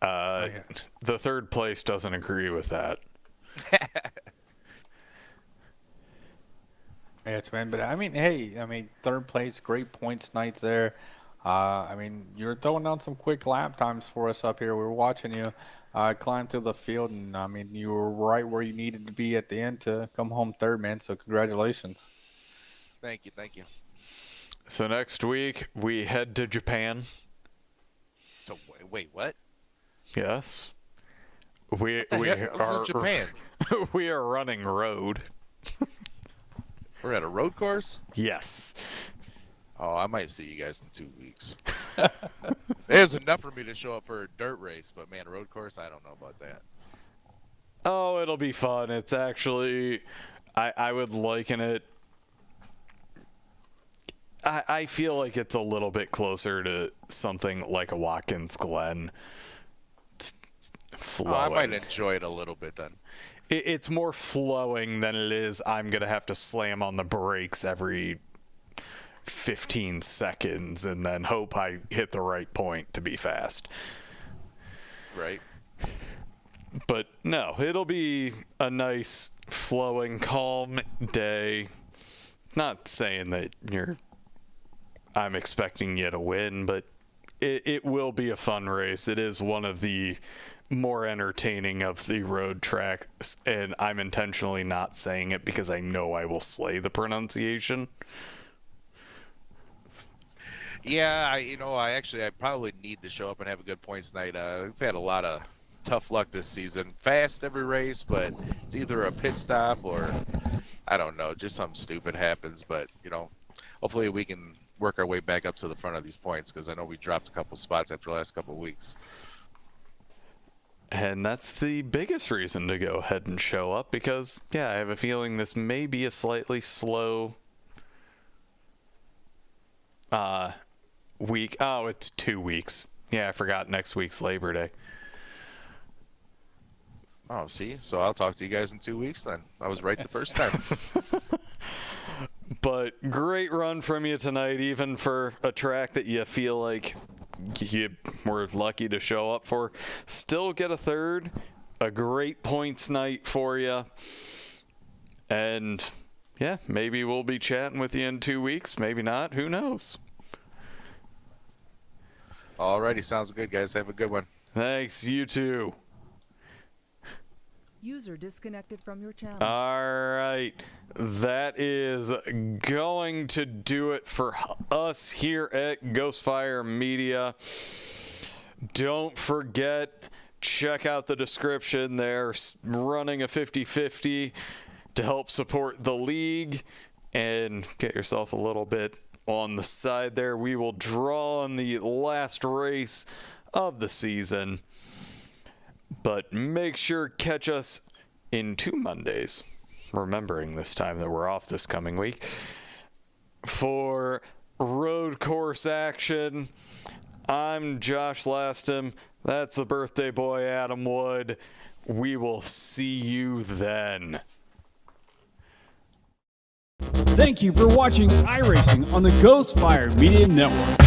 The third place doesn't agree with that. Yes, man. But I mean, hey, third place, great points night there. You're throwing down some quick lap times for us up here. We were watching you climb through the field, and you were right where you needed to be at the end to come home third, man. So congratulations. Thank you. So next week we head to Japan. So wait, what? Yes. We What's are in Japan? we are running road. We're at a road course? Yes. Oh, I might see you guys in 2 weeks. There's enough for me to show up for a dirt race, but man, road course, I don't know about that. Oh, it'll be fun. It's actually, I would liken it. I feel like it's a little bit closer to something like a Watkins Glen. Oh, I might enjoy it a little bit then. It's more flowing than it is I'm going to have to slam on the brakes every 15 seconds and then hope I hit the right point to be fast. Right. But no, it'll be a nice, flowing, calm day. Not saying that I'm expecting you to win, but it will be a fun race. It is one of the more entertaining of the road tracks, and I'm intentionally not saying it because I know I will slay the pronunciation. Yeah, I probably need to show up and have a good points night. We've had a lot of tough luck this season. Fast every race, but it's either a pit stop or, I don't know, just something stupid happens. But, hopefully we can work our way back up to the front of these points, because I know we dropped a couple spots after the last couple of weeks. And that's the biggest reason to go ahead and show up, because, yeah, I have a feeling this may be a slightly slow week. Oh, it's 2 weeks. Yeah, I forgot next week's Labor Day. Oh, see? So I'll talk to you guys in 2 weeks then. I was right the first time. But great run from you tonight, even for a track that you feel like you were lucky to show up for. Still get a third. A great points night for you. And, yeah, maybe we'll be chatting with you in 2 weeks. Maybe not. Who knows? Alrighty, sounds good, guys. Have a good one. Thanks. You too. User disconnected from your channel. All right. That is going to do it for us here at Ghostfire Media. Don't forget, check out the description. They're running a 50-50 to help support the league and get yourself a little bit on the side there. We will draw on the last race of the season. But make sure catch us in 2 Mondays, remembering this time that we're off this coming week, for road course action. I'm Josh Laston. That's the birthday boy, Adam Wood. We will see you then. Thank you for watching iRacing on the Ghostfire Media Network.